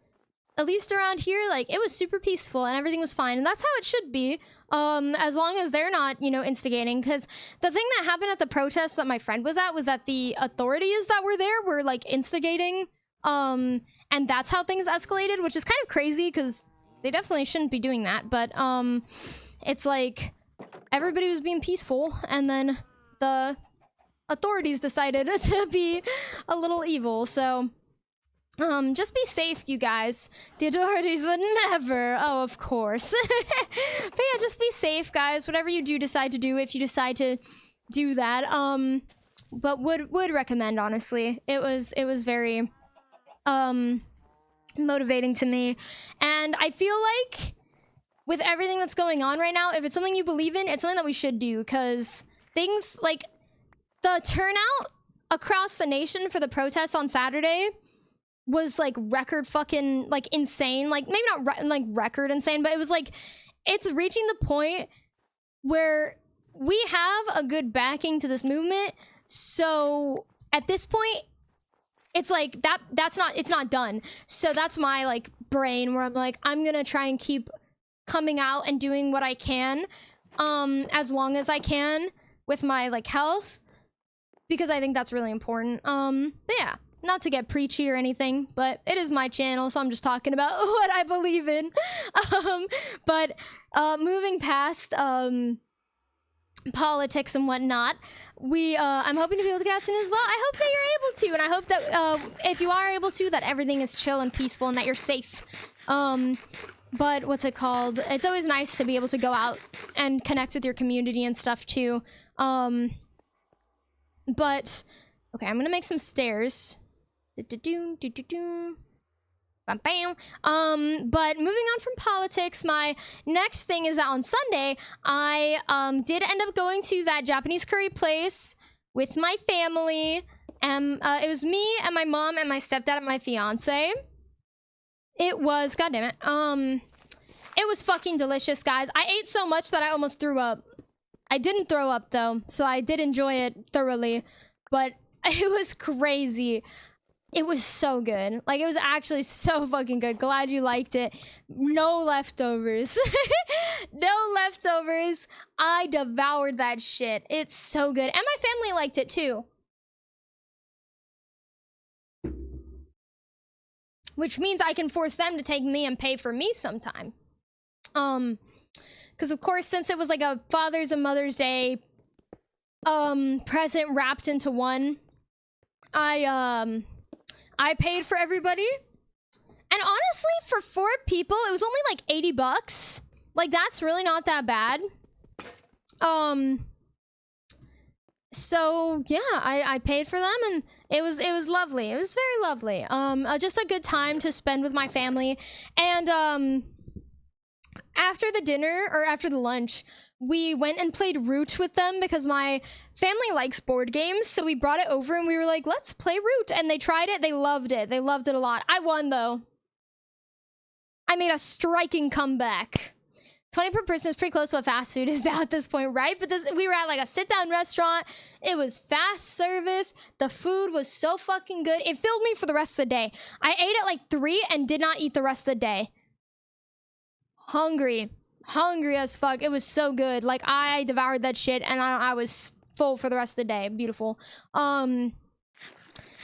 S1: at least around here, like, it was super peaceful and everything was fine. And that's how it should be. As long as they're not, you know, instigating. Because the thing that happened at the protest that my friend was at was that the authorities that were there were, like, instigating. And that's how things escalated, which is kind of crazy because they definitely shouldn't be doing that. But it's like everybody was being peaceful, and then the authorities decided to be a little evil. So just be safe, you guys. The authorities would never. Oh, of course. But yeah, just be safe, guys. Whatever you do decide to do, if you decide to do that. But would recommend, honestly. It was very motivating to me. And I feel like with everything that's going on right now, if it's something you believe in, it's something that we should do, because things like the turnout across the nation for the protests on Saturday was like record fucking like insane. Like maybe not like record insane, but it was like it's reaching the point where we have a good backing to this movement. So at this point, it's like it's not done. So that's my like brain where I'm like, I'm gonna try and keep coming out and doing what I can as long as I can with my like health, because I think that's really important. But yeah, not to get preachy or anything, but it is my channel, so I'm just talking about what I believe in. But moving past politics and whatnot, I'm hoping to be able to get out soon as well. I hope that you're able to, and I hope that if you are able to, that everything is chill and peaceful and that you're safe. But what's it called? It's always nice to be able to go out and connect with your community and stuff too. But okay, I'm gonna make some stairs. Bam, bam. But moving on from politics, my next thing is that on Sunday, I did end up going to that Japanese curry place with my family. And it was me and my mom and my stepdad and my fiance. It was, goddammit, it was fucking delicious, guys. I ate so much that I almost threw up. I didn't throw up though, so I did enjoy it thoroughly, but it was crazy. It was so good. Like, it was actually so fucking good. Glad you liked it. No leftovers. No leftovers. I devoured that shit. It's so good. And my family liked it too. Which means I can force them to take me and pay for me sometime. Because of course, since it was like a Father's and Mother's Day present wrapped into one, I paid for everybody. And honestly, for 4 people, it was only like 80 bucks. Like, that's really not that bad. So yeah, I paid for them, and it was lovely. It was very lovely. Just a good time to spend with my family. And after the dinner, or after the lunch, we went and played Root with them because my family likes board games. So we brought it over and we were like, let's play Root. And they tried it. They loved it. They loved it a lot. I won though. I made a striking comeback. 20 per person is pretty close to what fast food is now at this point, right? But we were at like a sit-down restaurant. It was fast service. The food was so fucking good. It filled me for the rest of the day. I ate at like 3 and did not eat the rest of the day. Hungry as fuck. It was so good. Like, I devoured that shit, and I was full for the rest of the day. Beautiful. It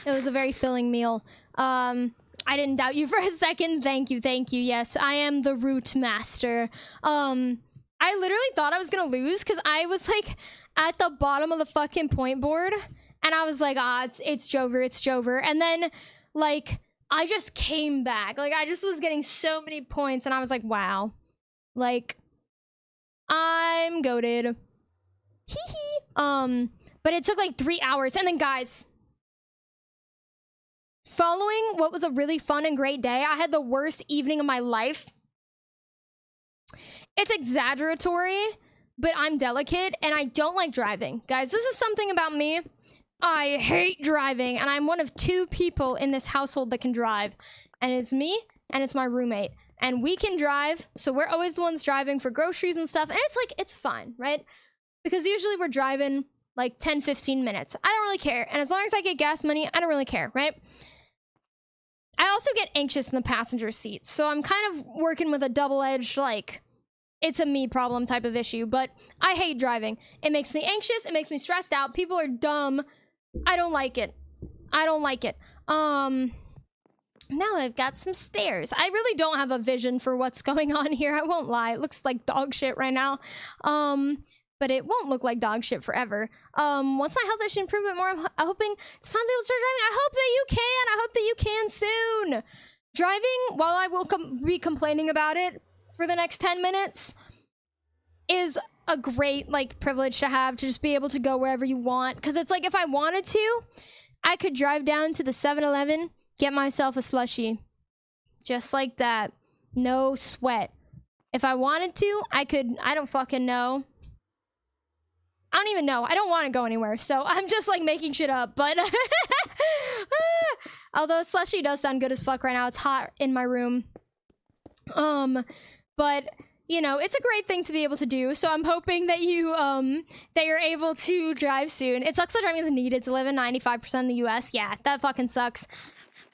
S1: was a very filling meal. I didn't doubt you for a second. Thank you. Yes, I am the Root master. I literally thought I was gonna lose because I was like at the bottom of the fucking point board, and I was like, it's Jover. And then like I just came back. Like, I just was getting so many points, and I was like, wow. Like, I'm goated. Hee. But it took like 3 hours. And then, guys, following what was a really fun and great day, I had the worst evening of my life. It's exaggeratory, but I'm delicate, and I don't like driving. Guys, this is something about me. I hate driving, and I'm one of 2 people in this household that can drive. And it's me, and it's my roommate. And we can drive, so we're always the ones driving for groceries and stuff. And it's like, it's fine, right? Because usually we're driving like 10, 15 minutes. I don't really care. And as long as I get gas money, I don't really care, right? I also get anxious in the passenger seat. So I'm kind of working with a double-edged, like, it's a me problem type of issue. But I hate driving. It makes me anxious. It makes me stressed out. People are dumb. I don't like it. Now I've got some stairs. I really don't have a vision for what's going on here. I won't lie. It looks like dog shit right now. But it won't look like dog shit forever. Once my health issue improves a bit more, I'm hoping it's fun to be able to start driving. I hope that you can. I hope that you can soon. Driving, while I will be complaining about it for the next 10 minutes, is a great, like, privilege to have, to just be able to go wherever you want. Because it's like, if I wanted to, I could drive down to the 7-Eleven, get myself a slushie. Just like that. No sweat. If I wanted to, I could. I don't fucking know. I don't even know. I don't want to go anywhere, so I'm just like making shit up. But although slushy does sound good as fuck right now, it's hot in my room. But you know, it's a great thing to be able to do. So I'm hoping that you're able to drive soon. It sucks that driving isn't needed to live in 95% of the U.S. Yeah, that fucking sucks.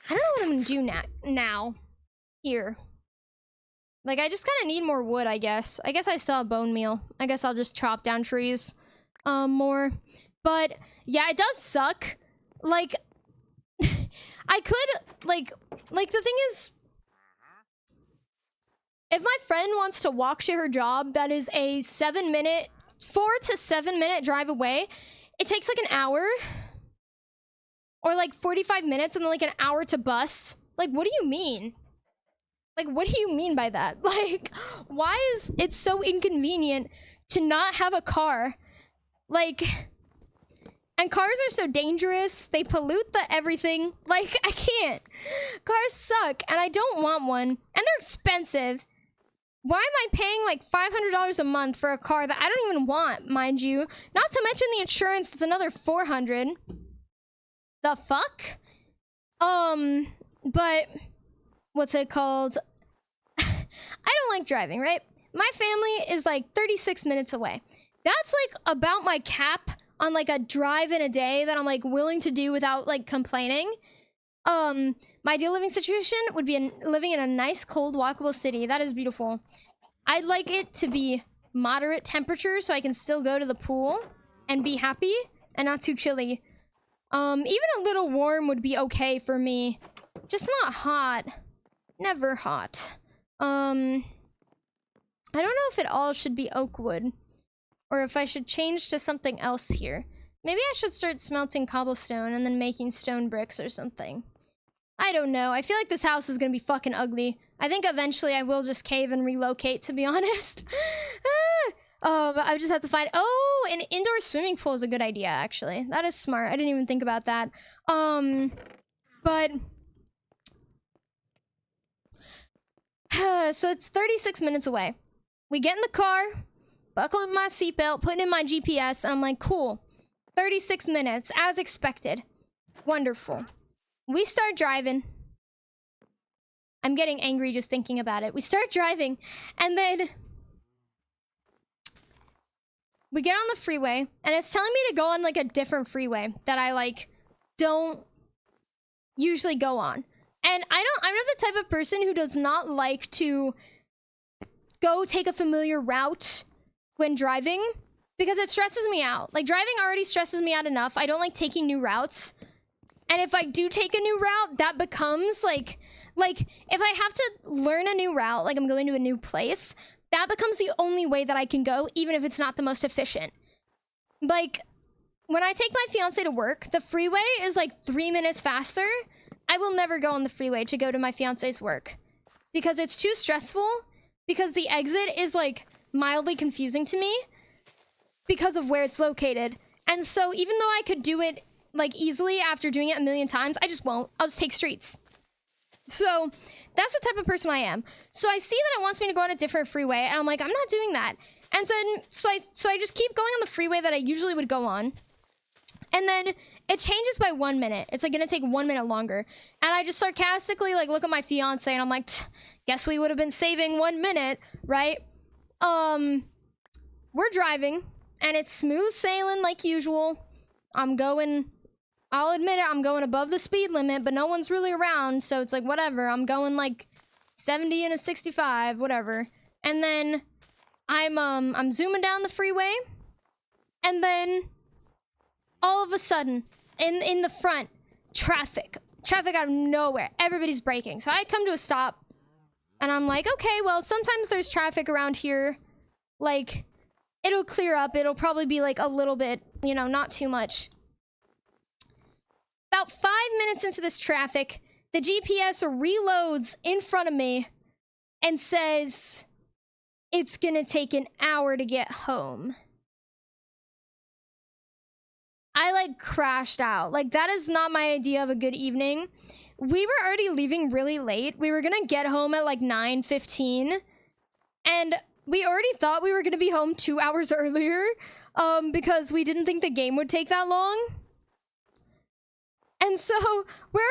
S1: I don't know what I'm gonna do now. Here. Like, I just kind of need more wood, I guess. I guess I still have bone meal. I guess I'll just chop down trees. More. But yeah, it does suck. Like I could like the thing is, if my friend wants to walk to her job that is a 4 to 7 minute drive away, it takes like an hour or like 45 minutes and then like an hour to bus. Like, what do you mean? Like, what do you mean by that? Like, why is it so inconvenient to not have a car? Like, and cars are so dangerous. They pollute the everything. Like, I can't. Cars suck, and I don't want one. And they're expensive. Why am I paying like $500 a month for a car that I don't even want, mind you? Not to mention the insurance, that's another $400. The fuck? But what's it called? I don't like driving, right? My family is like 36 minutes away. That's like about my cap on like a drive in a day that I'm like willing to do without like complaining. My ideal living situation would be living in a nice, cold, walkable city. That is beautiful. I'd like it to be moderate temperature so I can still go to the pool and be happy and not too chilly. Even a little warm would be okay for me. Just not hot. Never hot. I don't know if it all should be oak wood or if I should change to something else here. Maybe I should start smelting cobblestone and then making stone bricks or something. I don't know. I feel like this house is gonna be fucking ugly. I think eventually I will just cave and relocate, to be honest. I just have to find... Oh, an indoor swimming pool is a good idea, actually. That is smart. I didn't even think about that. But... so it's 36 minutes away. We get in the car, buckle in my seatbelt, put in my GPS, and I'm like, cool. 36 minutes, as expected. Wonderful. We start driving. I'm getting angry just thinking about it. We start driving, and then we get on the freeway, and it's telling me to go on like a different freeway that I like don't usually go on. And I'm not the type of person who does not like to go take a familiar route when driving because it stresses me out. Like, driving already stresses me out enough. I don't like taking new routes. And if I do take a new route, that becomes like if I have to learn a new route, like I'm going to a new place, that becomes the only way that I can go, even if it's not the most efficient. Like, when I take my fiance to work, the freeway is like 3 minutes faster. I will never go on the freeway to go to my fiance's work because it's too stressful, because the exit is like mildly confusing to me because of where it's located. And so even though I could do it like easily after doing it a million times, I just won't. I'll just take streets. So that's the type of person I am. So I see that it wants me to go on a different freeway, and I'm like, I'm not doing that. And then so I just keep going on the freeway that I usually would go on. And then it changes by 1 minute. It's like gonna take 1 minute longer. And I just sarcastically like look at my fiance and I'm like, guess we would have been saving 1 minute, right? We're driving and it's smooth sailing like usual. I'll admit it, I'm going above the speed limit, but no one's really around, so it's like whatever. I'm going like 70 and a 65, whatever. And then I'm zooming down the freeway, and then all of a sudden, in the front, traffic out of nowhere. Everybody's braking. So I come to a stop, and I'm like, okay, well, sometimes there's traffic around here. Like, it'll clear up. It'll probably be like a little bit, you know, not too much. About 5 minutes into this traffic, the GPS reloads in front of me and says, it's gonna take an hour to get home. I like crashed out. Like, that is not my idea of a good evening. We were already leaving really late. We were gonna get home at like 9:15. And we already thought we were gonna be home 2 hours earlier, because we didn't think the game would take that long. And so we're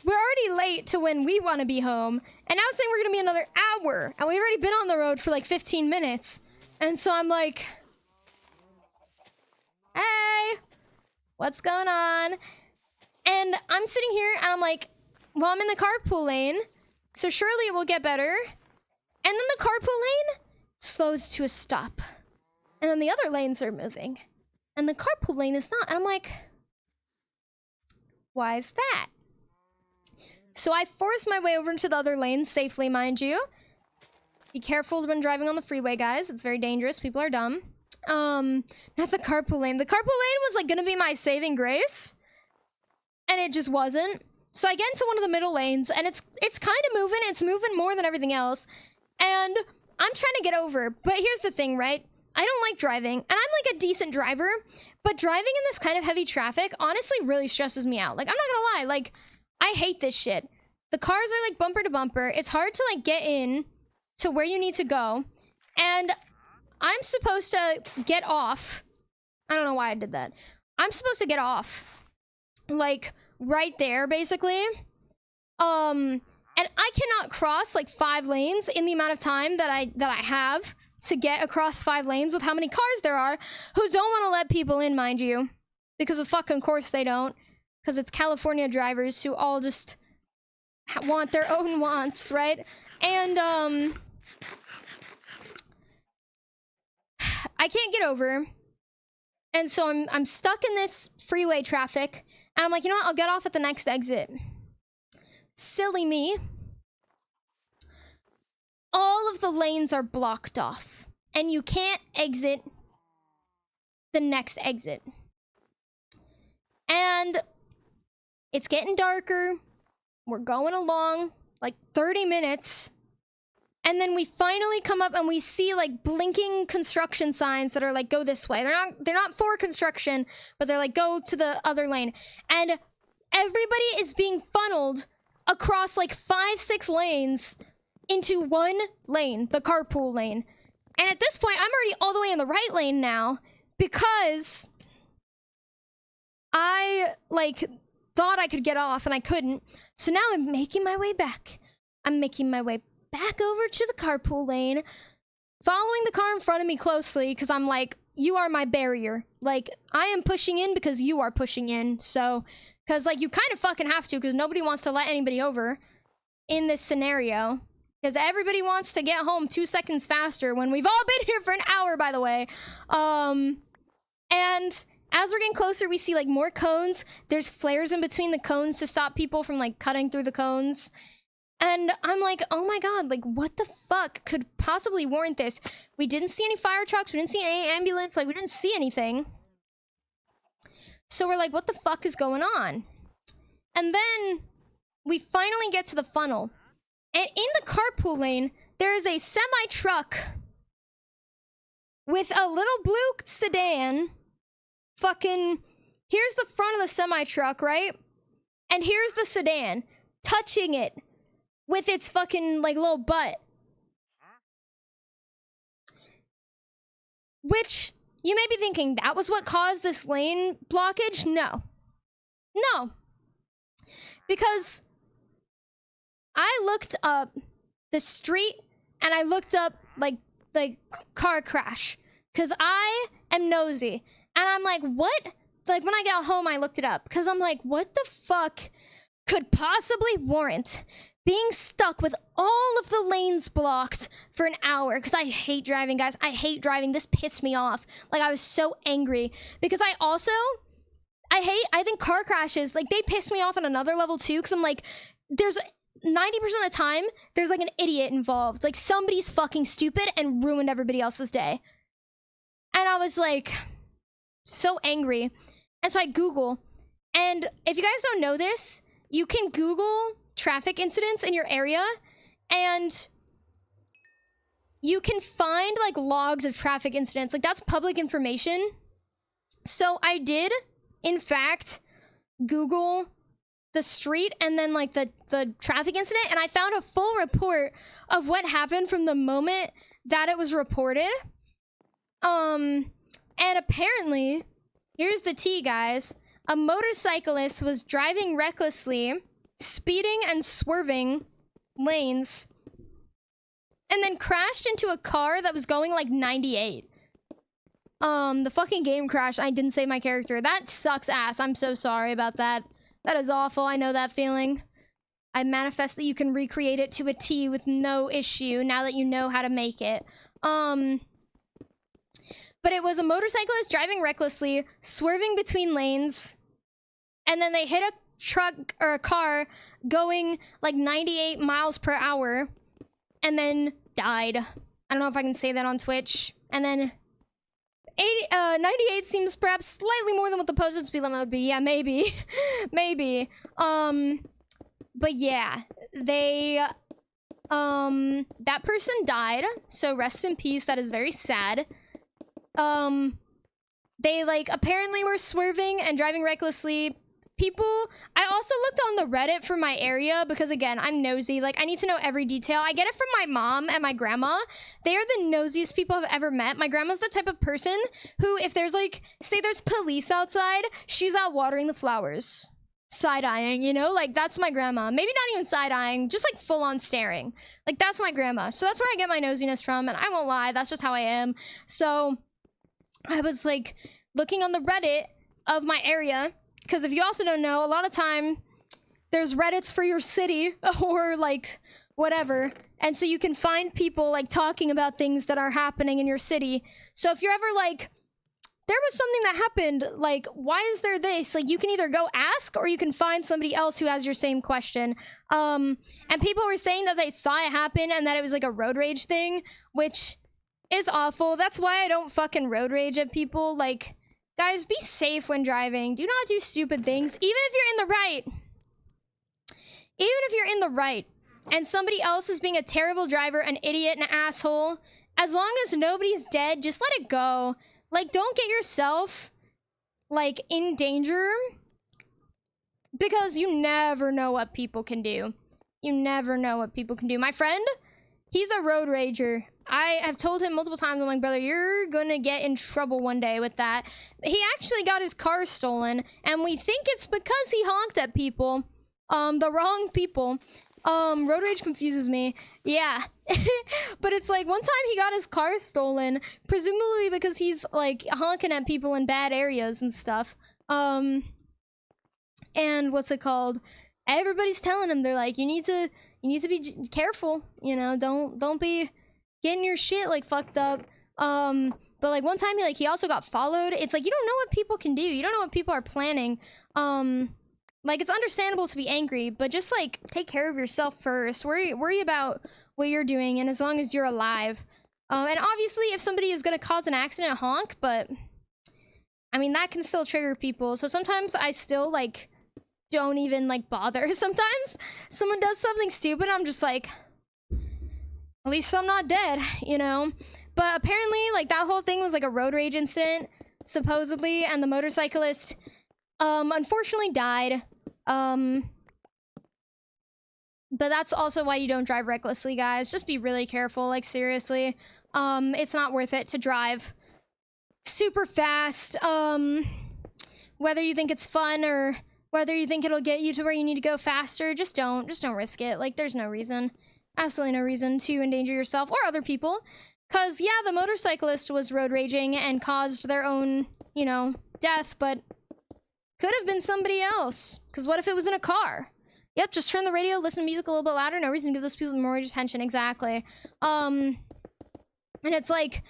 S1: already late to when we want to be home, and now it's saying we're gonna be another hour, and we've already been on the road for like 15 minutes. And so I'm like, hey, what's going on? And I'm sitting here and I'm like, well, I'm in the carpool lane, so surely it will get better. And then the carpool lane slows to a stop, and then the other lanes are moving, and the carpool lane is not. And I'm like, why is that? So I forced my way over into the other lane safely, mind you. Be careful when driving on the freeway, guys. It's very dangerous. People are dumb. Not the carpool lane. The carpool lane was like gonna be my saving grace, and it just wasn't. So I get into one of the middle lanes, and it's kind of moving. It's moving more than everything else, and I'm trying to get over. But here's the thing, right? I don't like driving, and I'm like a decent driver, but driving in this kind of heavy traffic honestly really stresses me out. Like, I'm not gonna lie, like, I hate this shit. The cars are like bumper to bumper. It's hard to like get in to where you need to go, and I'm supposed to get off. I don't know why I did that. I'm supposed to get off like right there, basically. And I cannot cross like 5 lanes in the amount of time that I have to get across 5 lanes with how many cars there are who don't want to let people in, mind you. Because of fucking course they don't. Because it's California drivers who all just want their own wants, right? And, I can't get over. And so I'm stuck in this freeway traffic. And I'm like, you know what? I'll get off at the next exit. Silly me. All of the lanes are blocked off, and you can't exit the next exit. And it's getting darker. We're going along like 30 minutes. And then we finally come up and we see like blinking construction signs that are like, go this way. They're not for construction, but they're like, go to the other lane. And everybody is being funneled across like 5-6 lanes into one lane, the carpool lane. And at this point, I'm already all the way in the right lane now because I like thought I could get off and I couldn't. So now I'm making my way back. I'm making my way back over to the carpool lane, following the car in front of me closely because I'm like, you are my barrier. Like, I am pushing in because you are pushing in. So, because like you kind of fucking have to, because nobody wants to let anybody over in this scenario. Because everybody wants to get home 2 seconds faster when we've all been here for an hour, by the way. And as we're getting closer, we see like more cones. There's flares in between the cones to stop people from like cutting through the cones. And I'm like, oh my god, like what the fuck could possibly warrant this? We didn't see any fire trucks. We didn't see any ambulance. Like we didn't see anything. So we're like, what the fuck is going on? And then we finally get to the funnel. And in the carpool lane, there is a semi-truck with a little blue sedan. Fucking, here's the front of the semi-truck, right? And here's the sedan, touching it with its fucking, like, little butt. Which, you may be thinking, that was what caused this lane blockage? No. No. Because I looked up the street and I looked up like car crash because I am nosy and I'm like, what? Like when I got home, I looked it up because I'm like, what the fuck could possibly warrant being stuck with all of the lanes blocked for an hour? Because I hate driving, guys. I hate driving. This pissed me off. Like I was so angry because I think car crashes, like they piss me off on another level too because I'm like, there's 90% of the time, there's like an idiot involved. Like somebody's fucking stupid and ruined everybody else's day. And I was like, so angry. And so I Google. And if you guys don't know this, you can Google traffic incidents in your area. And you can find like logs of traffic incidents. Like that's public information. So I did, in fact, Google the street and then like the traffic incident, and I found a full report of what happened from the moment that it was reported. And apparently, here's the tea, guys. A motorcyclist was driving recklessly, speeding and swerving lanes, and then crashed into a car that was going like 98. The fucking game crashed. I didn't save my character. That sucks ass. I'm so sorry about that. That is awful. I know that feeling. I manifest that you can recreate it to a T with no issue now that you know how to make it. But it was a motorcyclist driving recklessly, swerving between lanes, and then they hit a truck or a car going like 98 miles per hour, and then died. I don't know if I can say that on Twitch. And then 98 seems perhaps slightly more than what the posted speed limit would be. Yeah, maybe. Maybe. But yeah, they, that person died, so rest in peace. That is very sad. They, like, apparently were swerving and driving recklessly. People, I also looked on the Reddit for my area because, again, I'm nosy. Like, I need to know every detail. I get it from my mom and my grandma. They are the nosiest people I've ever met. My grandma's the type of person who, if there's, like, say there's police outside, she's out watering the flowers. Side-eyeing, you know? Like, that's my grandma. Maybe not even side-eyeing, just, like, full-on staring. Like, that's my grandma. So that's where I get my nosiness from, and I won't lie, that's just how I am. So I was, like, looking on the Reddit of my area, because if you also don't know, a lot of time there's Reddits for your city or like whatever. And so you can find people like talking about things that are happening in your city. So if you're ever like, there was something that happened, like, why is there this? Like, you can either go ask or you can find somebody else who has your same question. And people were saying that they saw it happen and that it was like a road rage thing, which is awful. That's why I don't fucking road rage at people. Like, guys, be safe when driving. Do not do stupid things, even if you're in the right. Even if you're in the right, and somebody else is being a terrible driver, an idiot, an asshole, as long as nobody's dead, just let it go. Like, don't get yourself, like, in danger, because you never know what people can do. You never know what people can do. My friend, he's a road rager. I have told him multiple times, I'm like, brother, you're gonna get in trouble one day with that. He actually got his car stolen, and we think it's because he honked at people. The wrong people. Road rage confuses me. Yeah. But it's like, one time he got his car stolen, presumably because he's, like, honking at people in bad areas and stuff. And what's it called? Everybody's telling him, they're like, you need to be careful, you know, don't be getting your shit like fucked up. But like one time he also got followed. It's like, you don't know what people can do. You don't know what people are planning. Like, it's understandable to be angry, but just like take care of yourself first. Worry about what you're doing, and as long as you're alive. And obviously if somebody is gonna cause an accident, honk, but I mean that can still trigger people. So sometimes I still like don't even like bother. Sometimes someone does something stupid, I'm just like, at least I'm not dead, you know? But apparently, like, that whole thing was, like, a road rage incident, supposedly, and the motorcyclist, unfortunately died. But that's also why you don't drive recklessly, guys. Just be really careful, like, seriously. It's not worth it to drive super fast, whether you think it's fun or whether you think it'll get you to where you need to go faster, just don't risk it. Like, there's no reason. Absolutely no reason to endanger yourself or other people. Cause yeah, the motorcyclist was road raging and caused their own, you know, death, but could have been somebody else. Cause what if it was in a car? Yep, just turn the radio, listen to music a little bit louder, no reason to give those people more attention, exactly. And it's like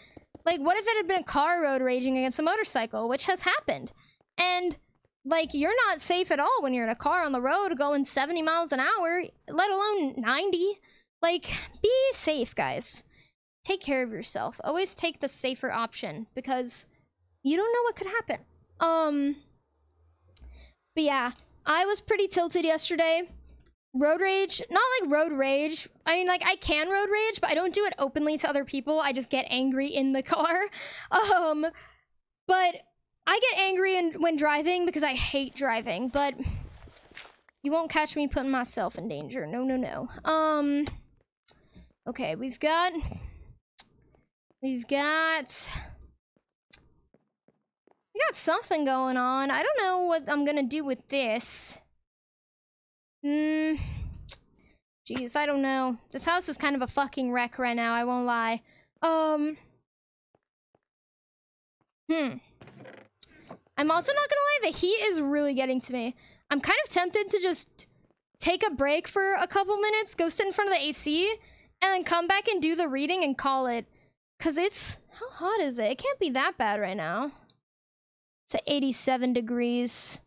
S1: what if it had been a car road raging against a motorcycle, which has happened. And like, you're not safe at all when you're in a car on the road going 70 miles an hour, let alone 90. Like, be safe, guys. Take care of yourself. Always take the safer option, because you don't know what could happen. But yeah, I was pretty tilted yesterday. Road rage, not like road rage. I mean, like, I can road rage, but I don't do it openly to other people. I just get angry in the car. But I get angry when driving because I hate driving, but you won't catch me putting myself in danger. No, no, no. Okay, we've got We've got... We got something going on. I don't know what I'm gonna do with this. Jeez, I don't know. This house is kind of a fucking wreck right now, I won't lie. I'm also not gonna lie, the heat is really getting to me. I'm kind of tempted to just take a break for a couple minutes, go sit in front of the AC, and then come back and do the reading and call it. Cause it's... How hot is it? It can't be that bad right now. It's at 87 degrees.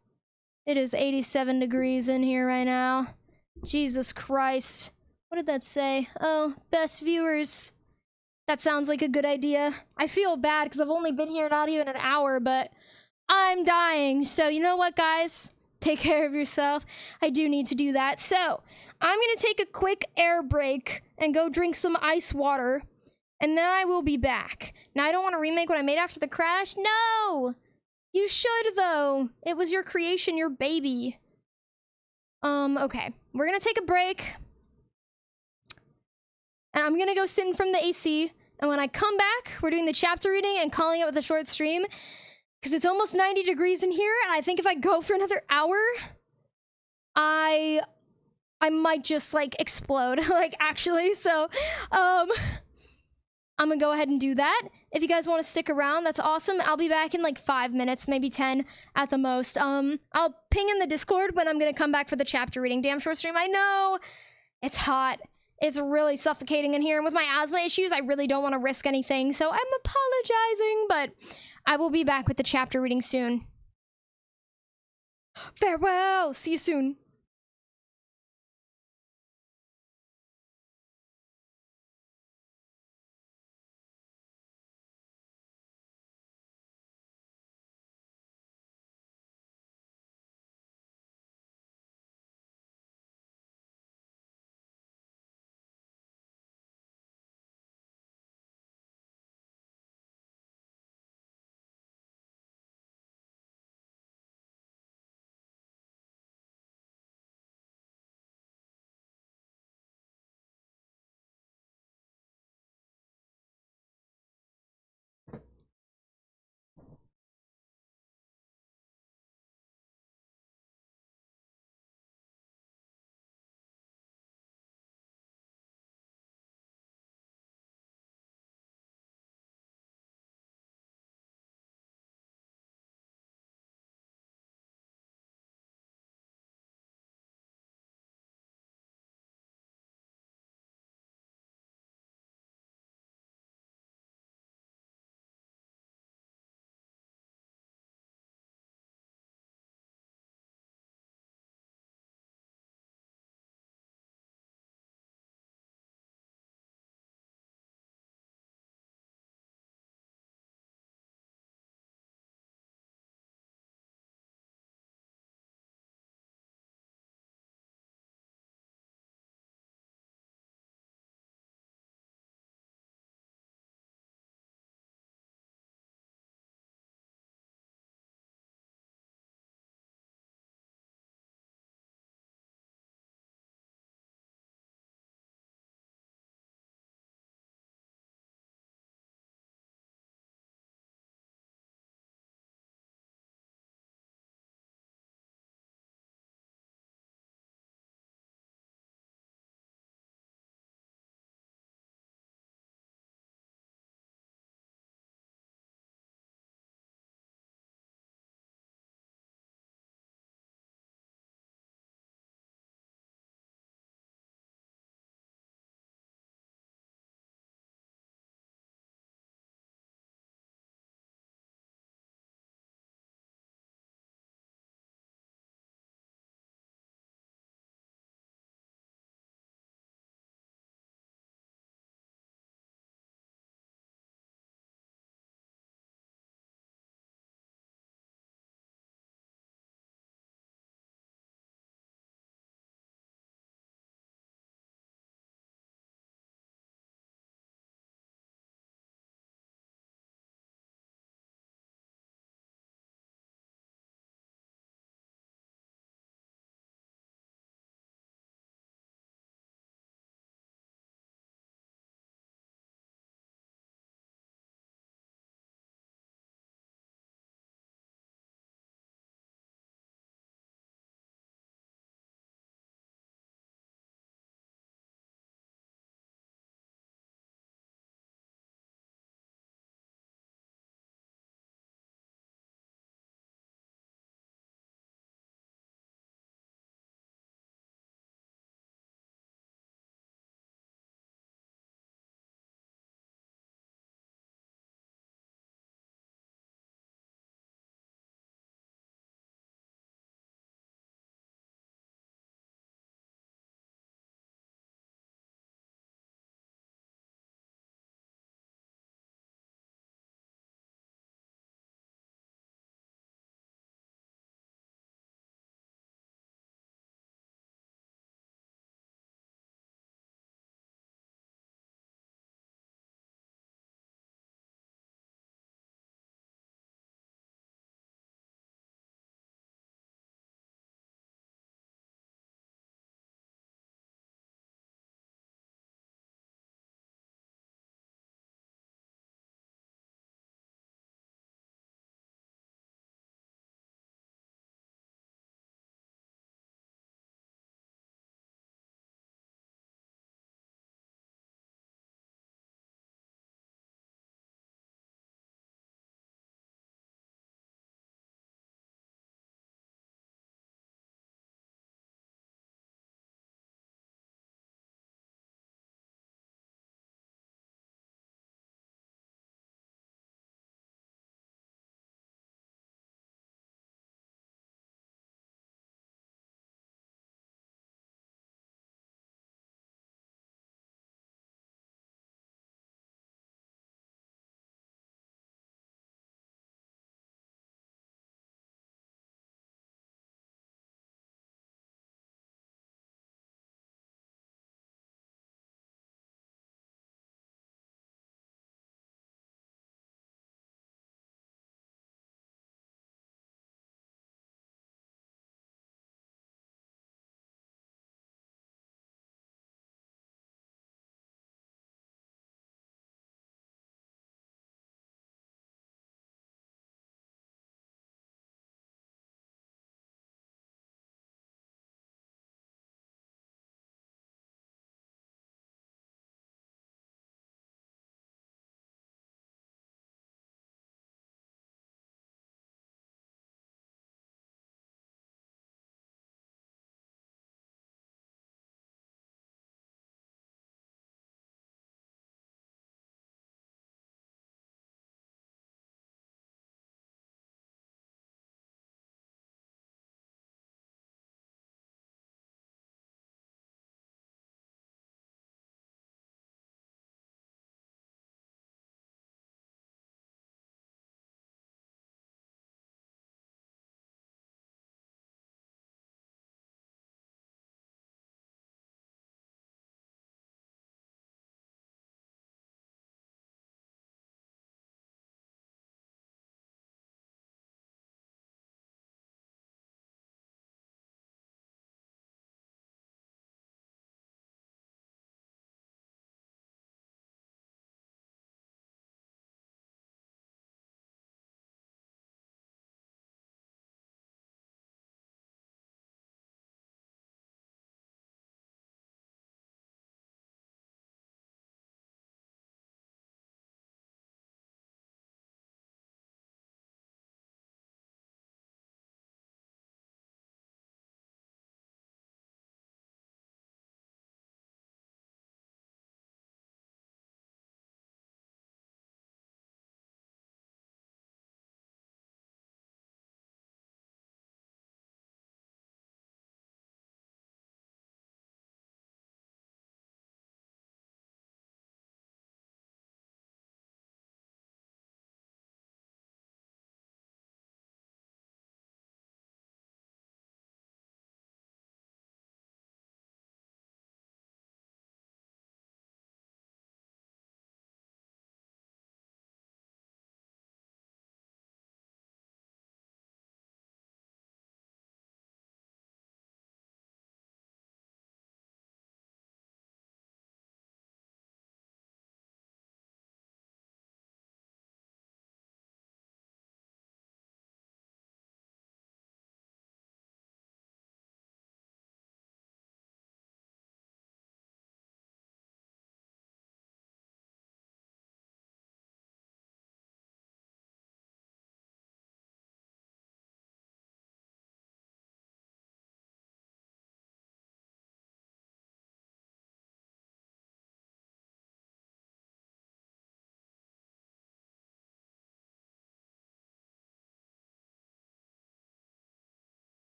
S1: It is 87 degrees in here right now. Jesus Christ. What did that say? Oh, best viewers. That sounds like a good idea. I feel bad because I've only been here not even an hour, but I'm dying. So you know what, guys? Take care of yourself. I do need to do that. So I'm going to take a quick air break and go drink some ice water. And then I will be back. Now, I don't want to remake what I made after the crash. No! You should, though. It was your creation, your baby. Okay. We're gonna take a break. And I'm gonna go sit in from the AC. And when I come back, we're doing the chapter reading and calling it with a short stream. Because it's almost 90 degrees in here, and I think if I go for another hour, I might just, like, explode. Like, actually. So, I'm gonna go ahead and do that. If you guys want to stick around, that's awesome. I'll be back in like 5 minutes, maybe 10 at the most. I'll ping in the Discord when I'm gonna come back for the chapter reading. Damn short stream. I know it's hot. It's really suffocating in here. And with my asthma issues, I really don't want to risk anything. So I'm apologizing, but I will be back with the chapter reading soon. Farewell. See you soon.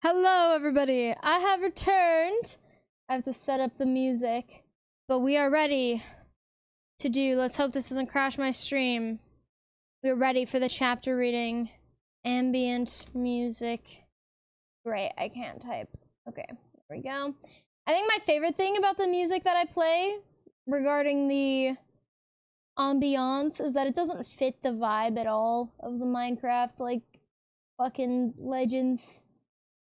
S1: Hello, everybody. I have returned. I have to set up the music, but we are ready to do. Let's hope this doesn't crash my stream. We're ready for the chapter reading. Ambient music. Great, I can't type. Okay, there we go. I think my favorite thing about the music that I play regarding the ambiance is that it doesn't fit the vibe at all of the Minecraft, like, fucking Legends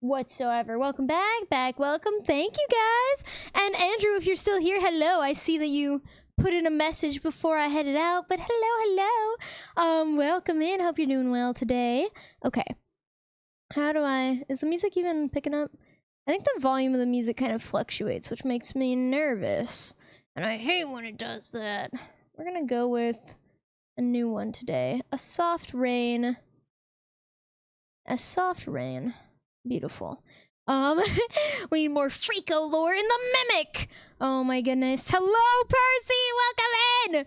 S1: whatsoever. Welcome back, welcome. Thank you, guys. And Andrew, if you're still here, hello. I see that you put in a message before I headed out, but hello. Welcome in. Hope you're doing well today. Okay. Is the music even picking up? I think the volume of the music kind of fluctuates, which makes me nervous. And I hate when it does that. We're gonna go with a new one today. A soft rain. Beautiful. We need more Freako lore in the Mimic! Oh my goodness. Hello, Percy! Welcome in!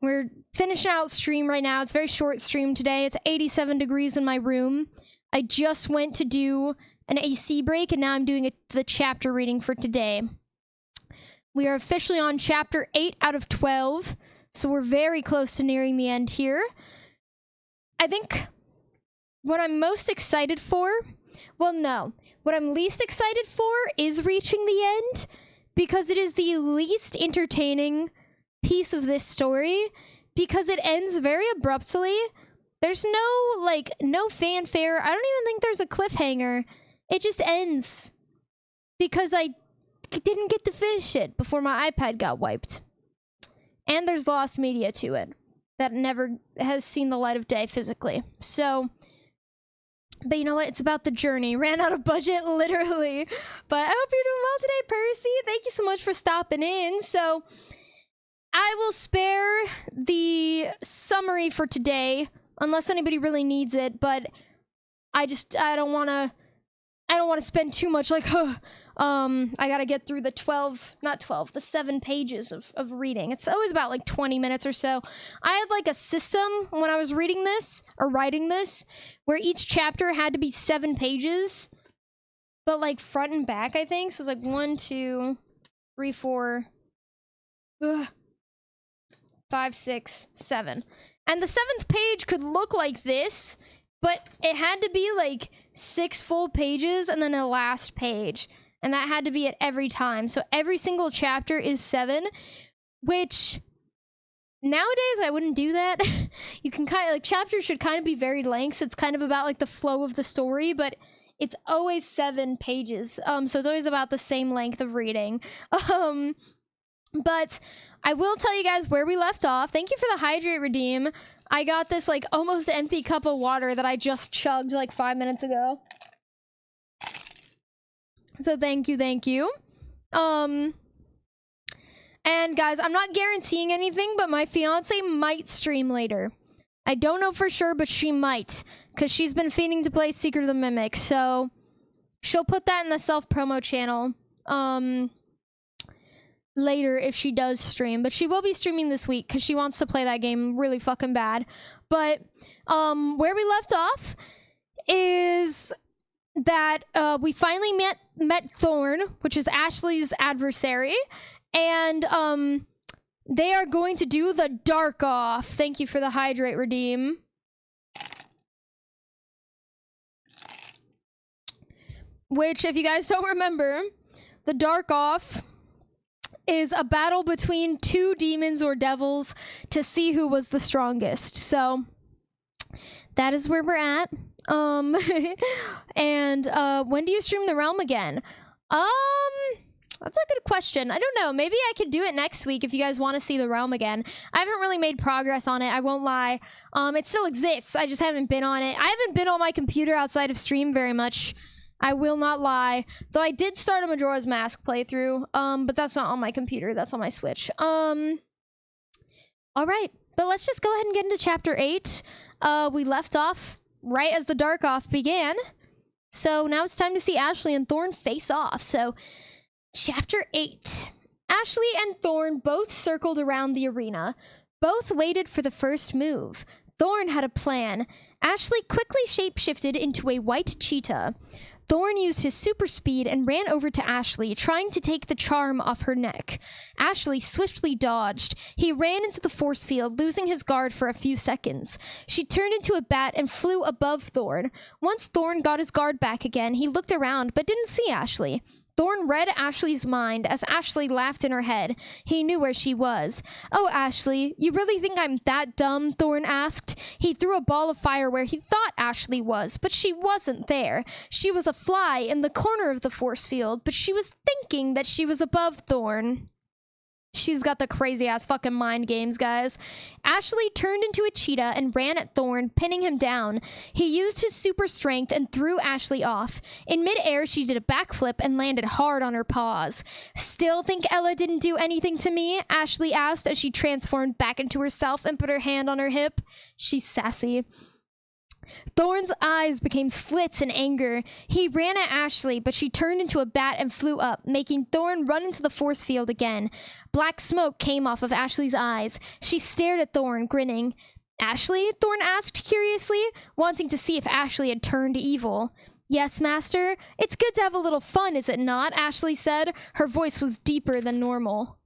S1: We're finishing out stream right now. It's a very short stream today. It's 87 degrees in my room. I just went to do an AC break, and now I'm doing the chapter reading for today. We are officially on chapter 8 out of 12, so we're very close to nearing the end here. I think what I'm most excited for, well, no. What I'm least excited for is reaching the end, because it is the least entertaining piece of this story, because it ends very abruptly. There's no fanfare. I don't even think there's a cliffhanger. It just ends because I didn't get to finish it before my iPad got wiped. And there's lost media to it that never has seen the light of day physically. So, but you know what? It's about the journey. Ran out of budget, literally. But I hope you're doing well today, Percy. Thank you so much for stopping in. So, I will spare the summary for today, unless anybody really needs it, but I don't want to spend too much, like, I gotta get through the 7 pages of reading. It's always about, like, 20 minutes or so. I had, like, a system when I was reading this, or writing this, where each chapter had to be 7 pages, but, like, front and back, I think. So it was, like, 1, 2, 3, 4, 5, 6, 7. And the 7th page could look like this, but it had to be like 6 full pages and then a last page. And that had to be at every time. So every single chapter is 7, which nowadays I wouldn't do that. You can kind of, like, chapters should kind of be varied lengths. It's kind of about, like, the flow of the story, but it's always 7 pages. So it's always about the same length of reading. But I will tell you guys where we left off. Thank you for the hydrate redeem. I got this, like, almost empty cup of water that I just chugged, like, 5 minutes ago. So thank you. And guys, I'm not guaranteeing anything, but my fiance might stream later. I don't know for sure, but she might, because she's been fiending to play Secret of the Mimic, so she'll put that in the self-promo channel, later if she does stream, but she will be streaming this week because she wants to play that game really fucking bad. But where we left off is that we finally met Thorn, which is Ashley's adversary, and they are going to do the dark off. Thank you for the hydrate redeem. Which, if you guys don't remember, the dark off is a battle between 2 demons or devils to see who was the strongest. So that is where we're at. And when do you stream the realm again? That's a good question. I don't know. Maybe I could do it next week if you guys want to see the realm again. I haven't really made progress on it, I won't lie. It still exists. I just haven't been on it. I haven't been on my computer outside of stream very much. I will not lie. Though I did start a Majora's Mask playthrough, but that's not on my computer. That's on my Switch. Alright, but let's just go ahead and get into Chapter 8. We left off right as the Dark Off began. So now it's time to see Ashley and Thorn face off. So, Chapter 8. Ashley and Thorn both circled around the arena. Both waited for the first move. Thorn had a plan. Ashley quickly shapeshifted into a white cheetah. Thorn used his super speed and ran over to Ashley, trying to take the charm off her neck. Ashley swiftly dodged. He ran into the force field, losing his guard for a few seconds. She turned into a bat and flew above Thorn. Once Thorn got his guard back again, he looked around but didn't see Ashley. Thorn read Ashley's mind as Ashley laughed in her head. He knew where she was. "Oh, Ashley, you really think I'm that dumb?" Thorn asked. He threw a ball of fire where he thought Ashley was, but she wasn't there. She was a fly in the corner of the force field, but she was thinking that she was above Thorn. She's got the crazy-ass fucking mind games, guys. Ashley turned into a cheetah and ran at Thorn, pinning him down. He used his super strength and threw Ashley off. In midair, she did a backflip and landed hard on her paws. "Still think Ella didn't do anything to me?" Ashley asked as she transformed back into herself and put her hand on her hip. She's sassy. Thorn's eyes became slits in anger. He ran at Ashley, but she turned into a bat and flew up, making Thorn run into the force field again. Black smoke came off of Ashley's eyes. She stared at Thorn, grinning. "Ashley?" Thorn asked curiously, wanting to see if Ashley had turned evil. "Yes, Master. It's good to have a little fun, is it not?" Ashley said. Her voice was deeper than normal.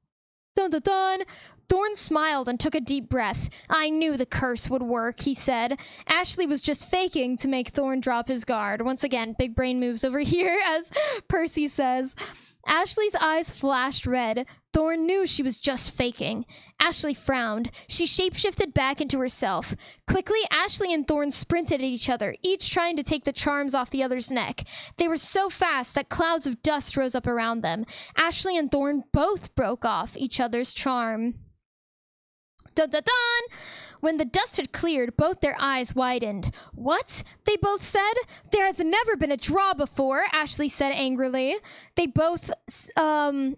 S1: Dun dun dun! Thorn smiled and took a deep breath. "I knew the curse would work," he said. Ashley was just faking to make Thorn drop his guard. Once again, big brain moves over here, as Percy says. Ashley's eyes flashed red. Thorn knew she was just faking. Ashley frowned. She shapeshifted back into herself. Quickly, Ashley and Thorn sprinted at each other, each trying to take the charms off the other's neck. They were so fast that clouds of dust rose up around them. Ashley and Thorn both broke off each other's charm. Dun dun dun! When the dust had cleared, both their eyes widened. "What?" they both said. "There has never been a draw before," Ashley said angrily. Thorn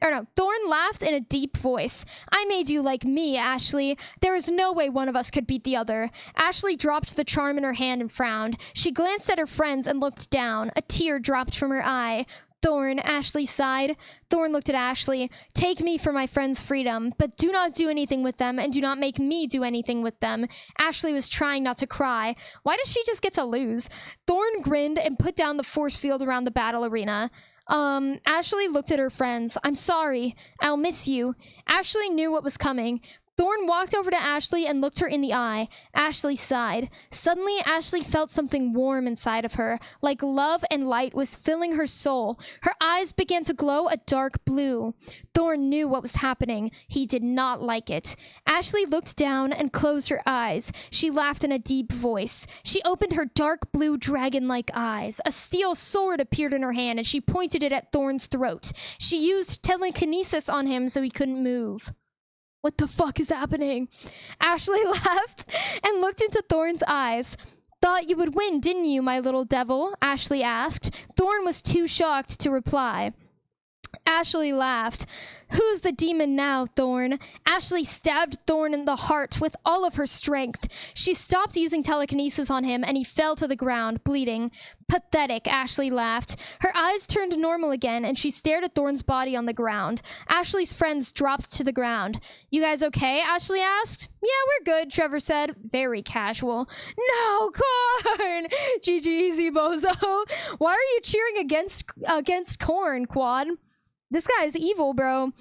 S1: laughed in a deep voice. "I made you like me, Ashley. There is no way one of us could beat the other." Ashley dropped the charm in her hand and frowned. She glanced at her friends and looked down. A tear dropped from her eye. "Thorn," Ashley sighed. Thorn looked at Ashley. "Take me for my friend's freedom, but do not do anything with them, and do not make me do anything with them." Ashley was trying not to cry. Why does she just get to lose? Thorn grinned and put down the force field around the battle arena. Ashley looked at her friends. "I'm sorry. I'll miss you." Ashley knew what was coming. Thorn walked over to Ashley and looked her in the eye. Ashley sighed. Suddenly, Ashley felt something warm inside of her, like love and light was filling her soul. Her eyes began to glow a dark blue. Thorn knew what was happening. He did not like it. Ashley looked down and closed her eyes. She laughed in a deep voice. She opened her dark blue dragon-like eyes. A steel sword appeared in her hand, and she pointed it at Thorn's throat. She used telekinesis on him so he couldn't move. "What the fuck is happening?" Ashley laughed and looked into Thorn's eyes. "Thought you would win, didn't you, my little devil?" Ashley asked. Thorn was too shocked to reply. Ashley laughed. "Who's the demon now, Thorn?" Ashley stabbed Thorn in the heart with all of her strength. She stopped using telekinesis on him, and he fell to the ground, bleeding. "Pathetic," Ashley laughed. Her eyes turned normal again, and she stared at Thorn's body on the ground. Ashley's friends dropped to the ground. "You guys okay?" Ashley asked. "Yeah, we're good," Trevor said. Very casual. "No, Corn!" GG easy, bozo. Why are you cheering against Corn, Quad? This guy's evil, bro.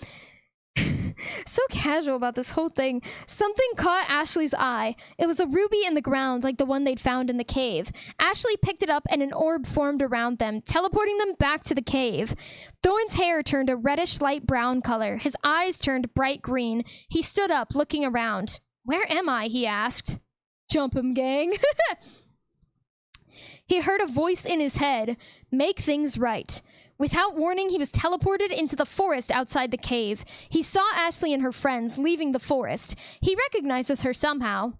S1: So casual about this whole thing. Something caught Ashley's eye. It was a ruby in the ground, like the one they'd found in the cave. Ashley picked it up and an orb formed around them, teleporting them back to the cave. Thorn's hair turned a reddish light brown color. His eyes turned bright green. He stood up, looking around. "Where am I?" he asked. "Jump him, gang." He heard a voice in his head. "Make things right." Without warning, he was teleported into the forest outside the cave. He saw Ashley and her friends leaving the forest. He recognizes her somehow.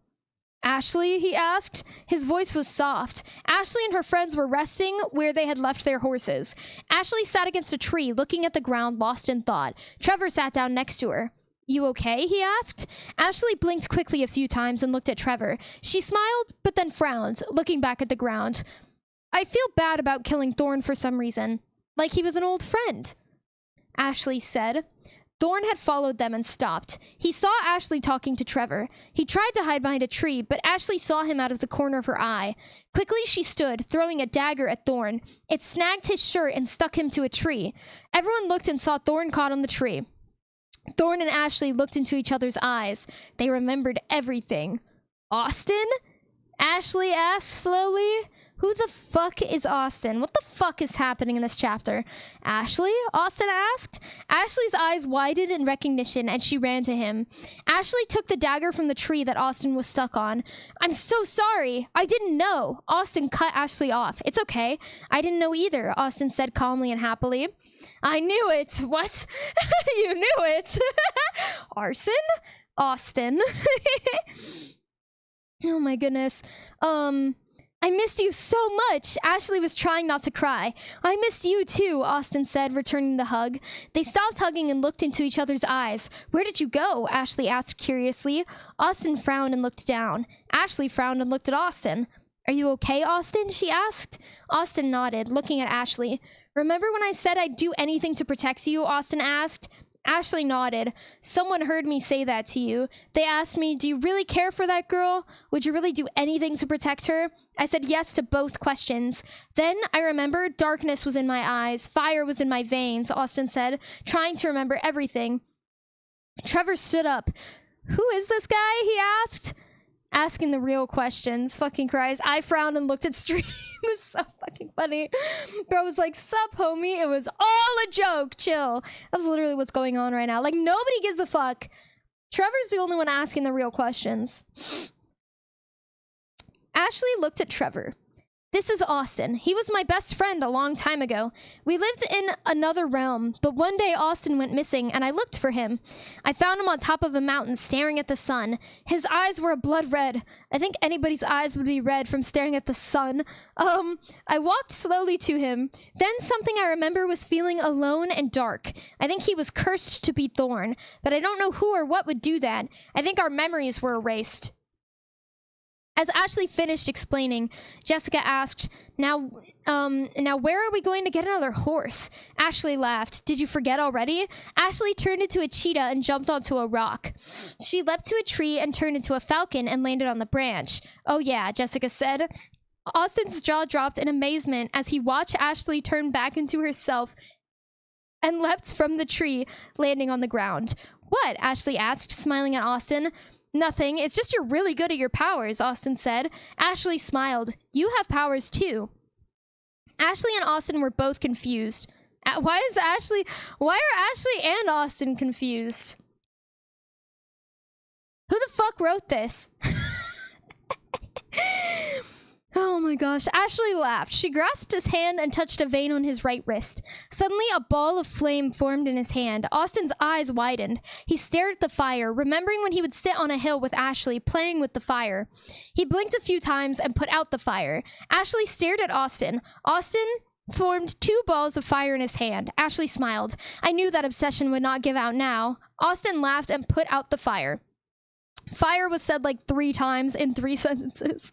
S1: "Ashley?" he asked. His voice was soft. Ashley and her friends were resting where they had left their horses. Ashley sat against a tree, looking at the ground, lost in thought. Trevor sat down next to her. "You okay?" he asked. Ashley blinked quickly a few times and looked at Trevor. She smiled, but then frowned, looking back at the ground. "I feel bad about killing Thorn for some reason. Like he was an old friend," Ashley said. Thorn had followed them and stopped. He saw Ashley talking to Trevor. He tried to hide behind a tree, but Ashley saw him out of the corner of her eye. Quickly she stood, throwing a dagger at Thorn. It snagged his shirt and stuck him to a tree. Everyone looked and saw Thorn caught on the tree. Thorn and Ashley looked into each other's eyes. They remembered everything. Austin? Ashley asked slowly. Who the fuck is Austin? What the fuck is happening in this chapter? Ashley? Austin asked. Ashley's eyes widened in recognition and she ran to him. Ashley took the dagger from the tree that Austin was stuck on. I'm so sorry. I didn't know. Austin cut Ashley off. It's okay. I didn't know either, Austin said calmly and happily. I knew it. What? You knew it. Arson? Austin. Oh my goodness. I missed you so much. Ashley was trying not to cry. I missed you too, Austin said, returning the hug. They stopped hugging and looked into each other's eyes. Where did you go? Ashley asked curiously. Austin frowned and looked down. Ashley frowned and looked at Austin. Are you okay, Austin? She asked. Austin nodded, looking at Ashley. Remember when I said I'd do anything to protect you? Austin asked. Ashley nodded. Someone heard me say that to you. They asked me, do you really care for that girl? Would you really do anything to protect her? I said yes to both questions. Then I remembered darkness was in my eyes. Fire was in my veins, Austin said, trying to remember everything. Trevor stood up. Who is this guy? He asked. Asking the real questions. Fucking Christ. I frowned and looked at stream. It was so fucking funny. Bro was like, sup, homie? It was all a joke. Chill. That's literally what's going on right now. Like, nobody gives a fuck. Trevor's the only one asking the real questions. Ashley looked at Trevor. This is Austin. He was my best friend a long time ago. We lived in another realm, but one day Austin went missing and I looked for him. I found him on top of a mountain staring at the sun. His eyes were a blood red. I think anybody's eyes would be red from staring at the sun. I walked slowly to him. Then something I remember was feeling alone and dark. I think he was cursed to be Thorn, but I don't know who or what would do that. I think our memories were erased. As Ashley finished explaining, Jessica asked, now where are we going to get another horse? Ashley laughed. Did you forget already? Ashley turned into a cheetah and jumped onto a rock. She leapt to a tree and turned into a falcon and landed on the branch. Oh yeah, Jessica said. Austin's jaw dropped in amazement as he watched Ashley turn back into herself and leapt from the tree, landing on the ground. What? Ashley asked, smiling at Austin. Nothing. It's just you're really good at your powers, Austin said. Ashley smiled. You have powers too. Ashley and Austin were both confused. Why are Ashley and Austin confused? Who the fuck wrote this? Oh my gosh. Ashley laughed. She grasped his hand and touched a vein on his right wrist. Suddenly, a ball of flame formed in his hand. Austin's eyes widened. He stared at the fire, remembering when he would sit on a hill with Ashley, playing with the fire. He blinked a few times and put out the fire. Ashley stared at Austin. Austin formed 2 balls of fire in his hand. Ashley smiled. I knew that obsession would not give out now. Austin laughed and put out the fire. Fire was said like 3 times in 3 sentences.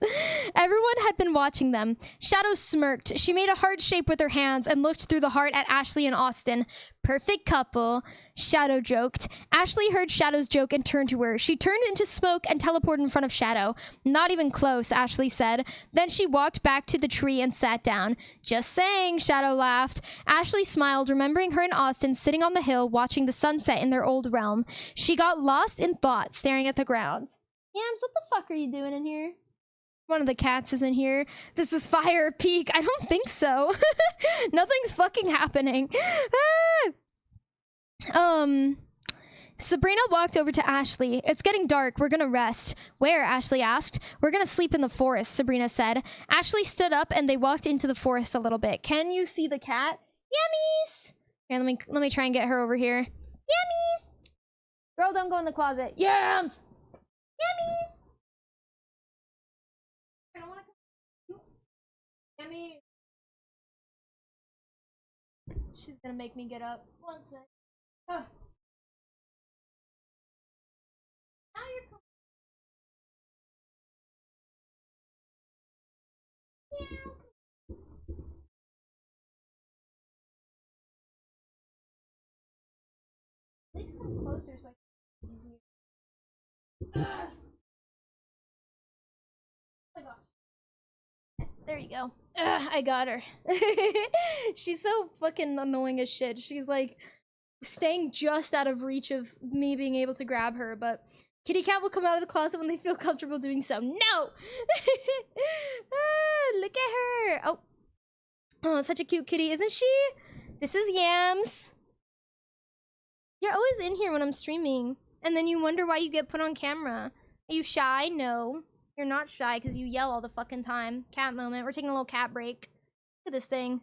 S1: Everyone had been watching them. Shadow smirked. She made a heart shape with her hands and looked through the heart at Ashley and Austin. Perfect couple, Shadow joked. Ashley heard Shadow's joke and turned to her. She turned into smoke and teleported in front of Shadow. Not even close, Ashley said. Then she walked back to the tree and sat down. Just saying, Shadow laughed. Ashley smiled, remembering her and Austin sitting on the hill watching the sunset in their old realm. She got lost in thought, staring at the ground. Yams, what the fuck are you doing in here? One of the cats is in here. This is Fire Peak. I don't think so. Nothing's fucking happening. Sabrina walked over to Ashley. It's getting dark. We're gonna rest. Where? Ashley asked. We're gonna sleep in the forest, Sabrina said. Ashley stood up and they walked into the forest a little bit. Can you see the cat? Yummies! Here, let me try and get her over here. Yummies! Girl, don't go in the closet. Yams! Yummies! I don't wanna come. Yummy! She's gonna make me get up. One sec. Now you're coming. At least closer so I can... Oh my gosh. There you go. I got her. She's so fucking annoying as shit. She's like staying just out of reach of me being able to grab her, but Kitty Cat will come out of the closet when they feel comfortable doing so. No! Look at her! Oh, such a cute kitty, isn't she? This is Yams. You're always in here when I'm streaming, and then you wonder why you get put on camera. Are you shy? No. You're not shy because you yell all the fucking time. Cat moment. We're taking a little cat break. Look at this thing.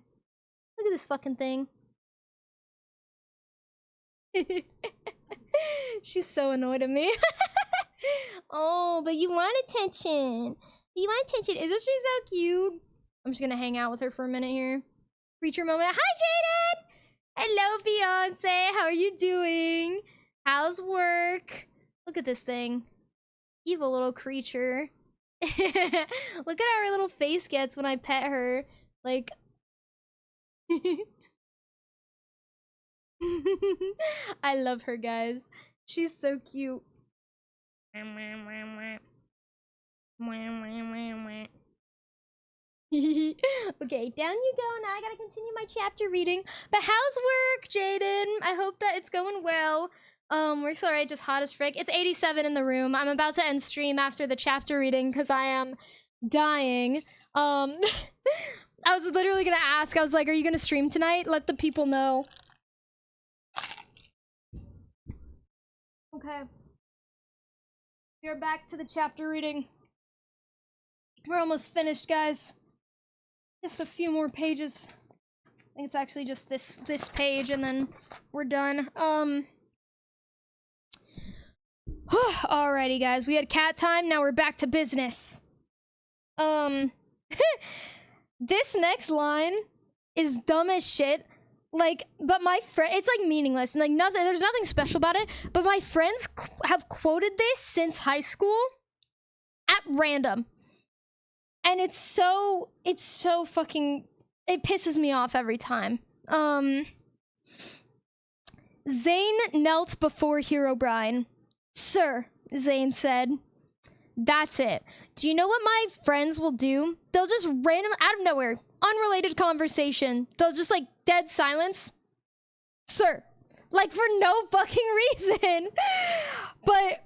S1: Look at this fucking thing. She's so annoyed at me. Oh, but you want attention. You want attention. Isn't she so cute? I'm just gonna hang out with her for a minute here. Preacher moment. Hi, Jaden! Hello, fiance. How are you doing? How's work? Look at this thing. Evil little creature. Look at how her little face gets when I pet her. Like... I love her, guys. She's so cute. Okay, down you go. Now I gotta continue my chapter reading. But how's work, Jaden? I hope that it's going well. Work's alright, just hot as frick. It's 87 in the room. I'm about to end stream after the chapter reading because I am dying. I was literally gonna ask, I was like, are you gonna stream tonight? Let the people know. Okay. We're back to the chapter reading. We're almost finished, guys. Just a few more pages. I think it's actually just this page and then we're done. Alrighty, guys. We had cat time, now we're back to business. This next line is dumb as shit. Like, but my friend, it's like meaningless and like nothing, there's nothing special about it, but my friends have quoted this since high school at random. And it's so fucking, it pisses me off every time. Zane knelt before Herobrine. Sir, Zane said. That's it. Do you know what my friends will do? They'll just random, out of nowhere, unrelated conversation. They'll just like dead silence. Sir. Like for no fucking reason. But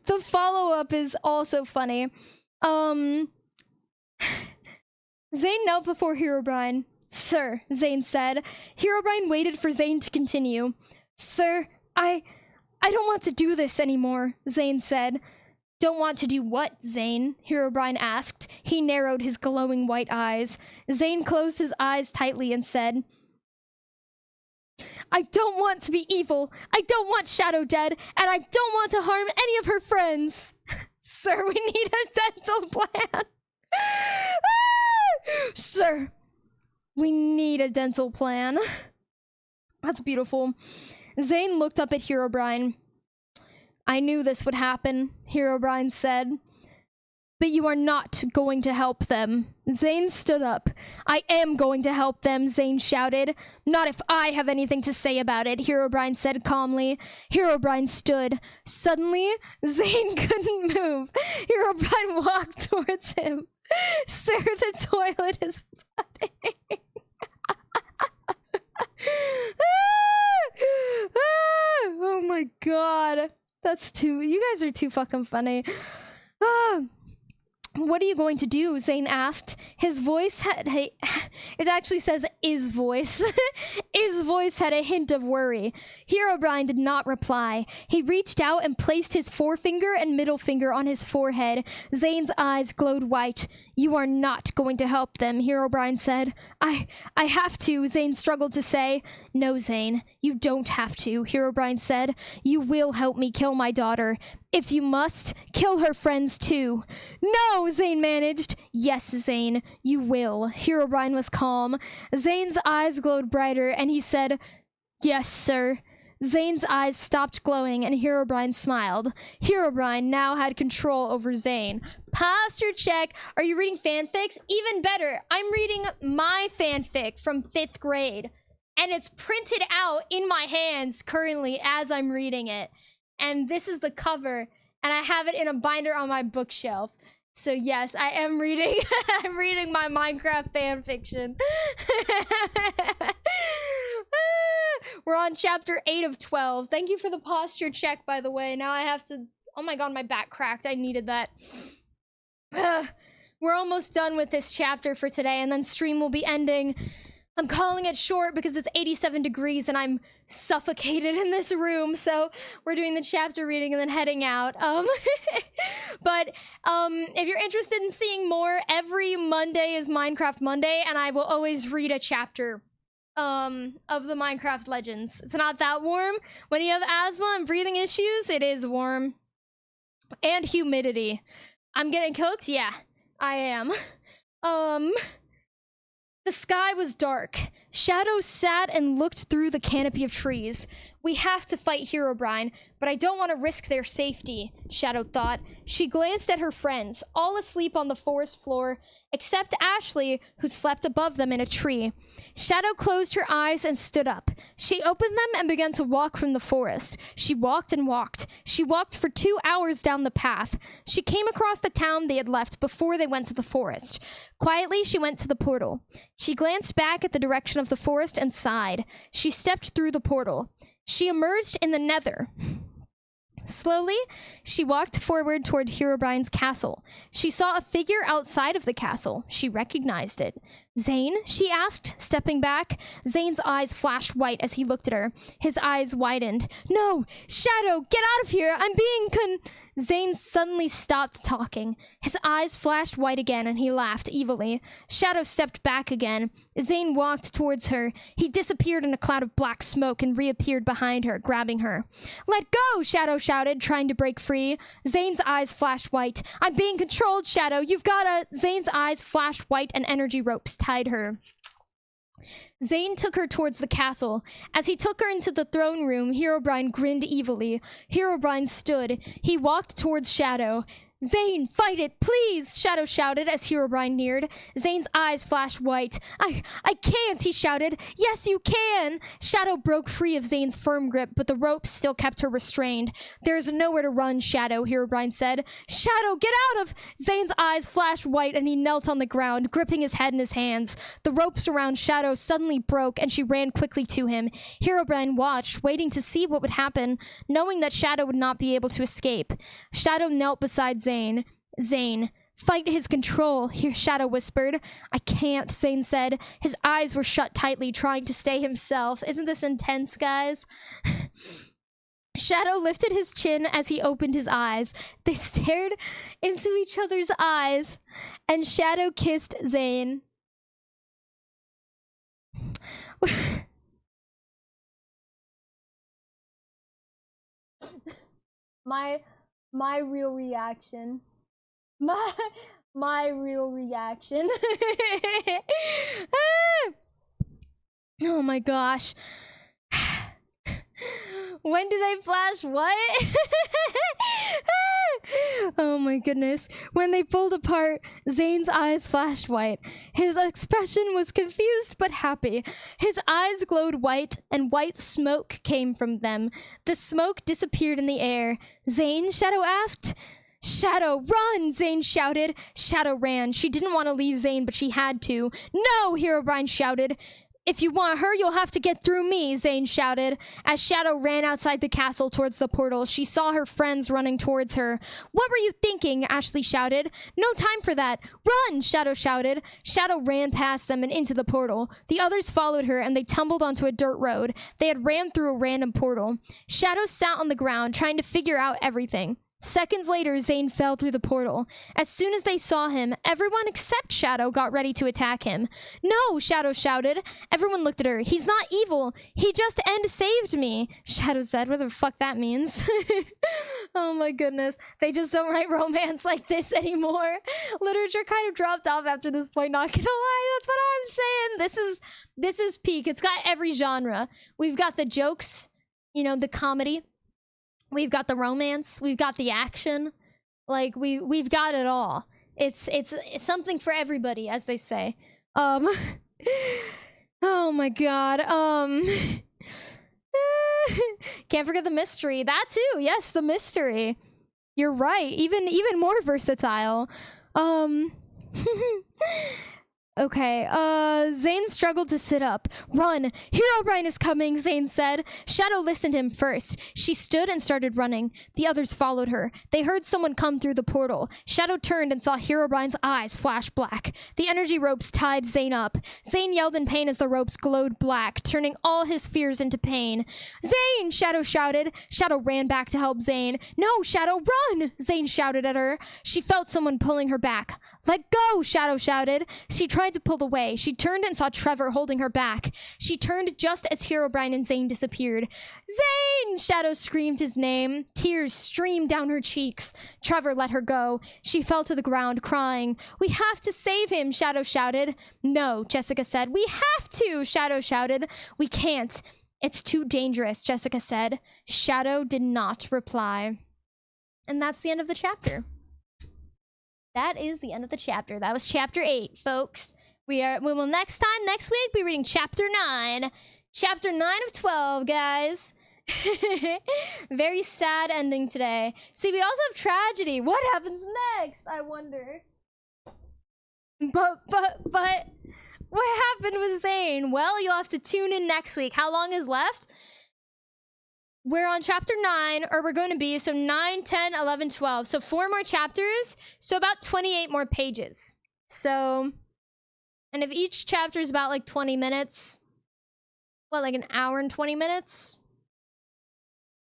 S1: the follow-up is also funny. Zane knelt before Herobrine. Sir, Zane said. Herobrine waited for Zane to continue. Sir, I don't want to do this anymore, Zane said. Don't want to do what, Zane? Herobrine asked. He narrowed his glowing white eyes. Zane closed his eyes tightly and said, I don't want to be evil. I don't want Shadow dead, and I don't want to harm any of her friends. Sir, we need a dental plan. Sir, we need a dental plan. That's beautiful. Zane looked up at Herobrine. I knew this would happen, Herobrine said. But you are not going to help them. Zane stood up. I am going to help them, Zane shouted. Not if I have anything to say about it, Herobrine said calmly. Herobrine stood. Suddenly, Zane couldn't move. Herobrine walked towards him. Sir, the toilet is flooding. Oh my god. That's too... You guys are too fucking funny. What are you going to do? Zane asked. His voice had... It actually says is voice. His voice had a hint of worry. Herobrine did not reply. He reached out and placed his forefinger and middle finger on his forehead. Zane's eyes glowed white. You are not going to help them, Herobrine said. I have to, Zane struggled to say. No, Zane, you don't have to, Herobrine said. You will help me kill my daughter. If you must, kill her friends too. No, Zane managed. Yes, Zane, you will. Herobrine was calm. Zane's eyes glowed brighter, and he said, Yes, sir. Zane's eyes stopped glowing, and Herobrine smiled. Herobrine now had control over Zane. Posture check. Are you reading fanfics? Even better, I'm reading my fanfic from 5th grade. and it's printed out in my hands currently as I'm reading it. And this is the cover, and I have it in a binder on my bookshelf. So yes, I am reading I'm reading my Minecraft fan fiction. We're on chapter 8 of 12. Thank you for the posture check, by the way. Now I have to... Oh my god, my back cracked. I needed that. We're almost done with this chapter for today, and then stream will be ending. I'm calling it short because it's 87 degrees and I'm suffocated in this room, so we're doing the chapter reading and then heading out. But if you're interested in seeing more, every Monday is Minecraft Monday, and I will always read a chapter of the Minecraft Legends. It's not that warm. When you have asthma and breathing issues, it is warm. And humidity. I'm getting cooked? Yeah, I am. The sky was dark. Shadow sat and looked through the canopy of trees. We have to fight Herobrine, but I don't want to risk their safety, Shadow thought. She glanced at her friends, all asleep on the forest floor, except Ashley, who slept above them in a tree. Shadow closed her eyes and stood up. She opened them and began to walk from the forest. She walked and walked. She walked for 2 hours down the path. She came across the town they had left before they went to the forest. Quietly, she went to the portal. She glanced back at the direction of the forest and sighed. She stepped through the portal. She emerged in the Nether. Slowly, she walked forward toward Herobrine's castle. She saw a figure outside of the castle. She recognized it. Zane? She asked, stepping back. Zane's eyes flashed white as he looked at her. His eyes widened. No! Shadow, get out of here! I'm being Zane suddenly stopped talking. His eyes flashed white again, and he laughed evilly. Shadow stepped back again. Zane walked towards her. He disappeared in a cloud of black smoke and reappeared behind her, grabbing her. Let go! Shadow shouted, trying to break free. Zane's eyes flashed white. I'm being controlled, Shadow. You've gotta... Zane's eyes flashed white, and energy ropes tied her. Zane took her towards the castle. As he took her into the throne room, Herobrine grinned evilly. Herobrine stood. He walked towards Shadow. Zane, fight it, please! Shadow shouted as Herobrine neared. Zane's eyes flashed white. I can't, he shouted. Yes, you can! Shadow broke free of Zane's firm grip, but the ropes still kept her restrained. There is nowhere to run, Shadow, Herobrine said. Shadow, get out of... Zane's eyes flashed white and he knelt on the ground, gripping his head in his hands. The ropes around Shadow suddenly broke and she ran quickly to him. Herobrine watched, waiting to see what would happen, knowing that Shadow would not be able to escape. Shadow knelt beside Zane. Zane, fight his control, Shadow whispered. I can't, Zane said. His eyes were shut tightly, trying to stay himself. Isn't this intense, guys? Shadow lifted his chin as he opened his eyes. They stared into each other's eyes, and Shadow kissed Zane. My real reaction. My real reaction. Oh my gosh. When do they flash what? Oh my goodness. When they pulled apart, Zane's eyes flashed white. His expression was confused but happy. His eyes glowed white, and white smoke came from them. The smoke disappeared in the air. Zane? Shadow asked. Shadow, run! Zane shouted. Shadow ran. She didn't want to leave Zane, but she had to. No! Herobrine shouted. If you want her, you'll have to get through me, Zane shouted. As Shadow ran outside the castle towards the portal, she saw her friends running towards her. What were you thinking? Ashley shouted. No time for that. Run, Shadow shouted. Shadow ran past them and into the portal. The others followed her, and they tumbled onto a dirt road. They had ran through a random portal. Shadow sat on the ground, trying to figure out everything. Seconds later, Zane fell through the portal. As soon as they saw him, everyone except Shadow got ready to attack him. No, Shadow shouted. Everyone looked at her. He's not evil. He just saved me, Shadow said. What the fuck that means? Oh my goodness. They just don't write romance like this anymore. Literature kind of dropped off after this point, not gonna lie. That's what I'm saying. This is peak. It's got every genre. We've got the jokes, you know, the comedy. We've got the romance, we've got the action, like we've got it all. It's something for everybody, as they say. Oh my god. Can't forget the mystery. That too. Yes, the mystery. You're right. Even more versatile. Okay, Zane struggled to sit up. Run! Herobrine is coming, Zane said. Shadow listened to him first. She stood and started running. The others followed her. They heard someone come through the portal. Shadow turned and saw Herobrine's eyes flash black. The energy ropes tied Zane up. Zane yelled in pain as the ropes glowed black, turning all his fears into pain. Zane! Shadow shouted. Shadow ran back to help Zane. No, Shadow, run! Zane shouted at her. She felt someone pulling her back. Let go, Shadow shouted. She tried to pull away. She turned and saw Trevor holding her back. She turned just as Herobrine and Zane disappeared. Zane! Shadow screamed his name. Tears streamed down her cheeks. Trevor let her go. She fell to the ground, crying. We have to save him, Shadow shouted. No, Jessica said. We have to, Shadow shouted. We can't. It's too dangerous, Jessica said. Shadow did not reply. And that's the end of the chapter. That is the end of the chapter. That was chapter 8, folks. We will next week, be reading chapter 9. Chapter 9 of 12, guys. Very sad ending today. See, we also have tragedy. What happens next? I wonder. But what happened with Zane? Well, you'll have to tune in next week. How long is left? We're on chapter 9, or we're going to be, so 9, 10, 11, 12. So 4 more chapters, so about 28 more pages. So, and if each chapter is about like 20 minutes, what, like an hour and 20 minutes?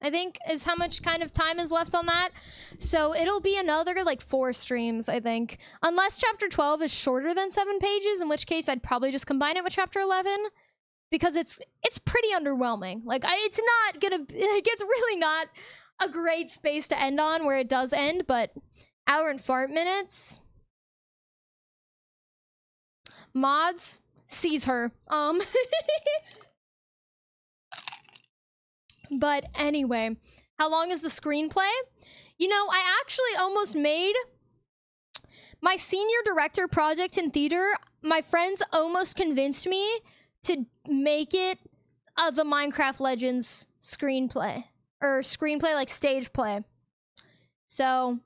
S1: I think is how much kind of time is left on that. So it'll be another like 4 streams, I think. Unless chapter 12 is shorter than 7 pages, in which case I'd probably just combine it with chapter 11. Because it's pretty underwhelming. Like, it's not gonna... Like, it's really not a great space to end on where it does end, but hour and fart minutes. Mods sees her. But anyway, how long is the screenplay? You know, I actually almost made my senior director project in theater. My friends almost convinced me to make it the Minecraft Legends screenplay. Or screenplay, like stage play. So,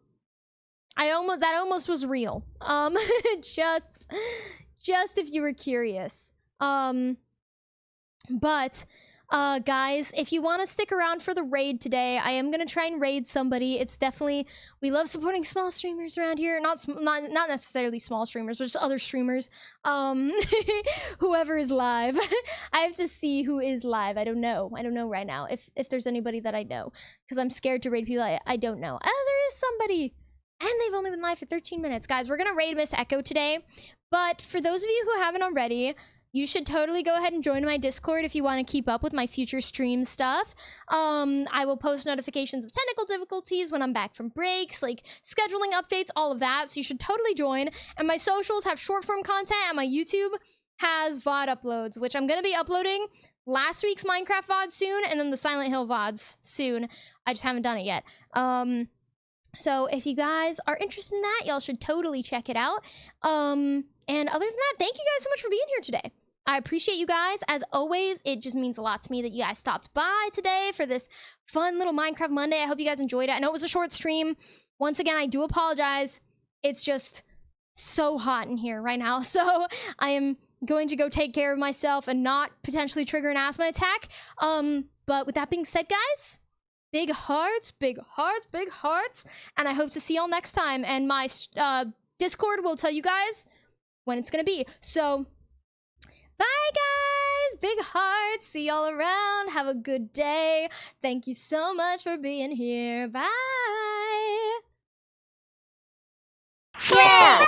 S1: that almost was real. Just if you were curious. But, guys, if you want to stick around for the raid today, I am going to try and raid somebody. It's definitely, we love supporting small streamers around here. Not necessarily small streamers, but just other streamers. Whoever is live. I have to see who is live. I don't know right now if there's anybody that I know. Because I'm scared to raid people I don't know. Oh, there is somebody. And they've only been live for 13 minutes. Guys, we're going to raid Miss Echo today. But for those of you who haven't already, you should totally go ahead and join my Discord if you want to keep up with my future stream stuff. I will post notifications of technical difficulties when I'm back from breaks, like scheduling updates, all of that. So you should totally join. And my socials have short form content, and my YouTube has VOD uploads, which I'm going to be uploading last week's Minecraft VOD soon, and then the Silent Hill VODs soon. I just haven't done it yet. So if you guys are interested in that, y'all should totally check it out. And other than that, thank you guys so much for being here today. I appreciate you guys. As always, it just means a lot to me that you guys stopped by today for this fun little Minecraft Monday. I hope you guys enjoyed it. I know it was a short stream. Once again, I do apologize. It's just so hot in here right now. So I am going to go take care of myself and not potentially trigger an asthma attack. But with that being said, guys, big hearts, big hearts, big hearts. And I hope to see y'all next time. And my Discord will tell you guys when it's going to be. So bye, guys. Big hearts. See y'all around. Have a good day. Thank you so much for being here. Bye.
S2: Yeah.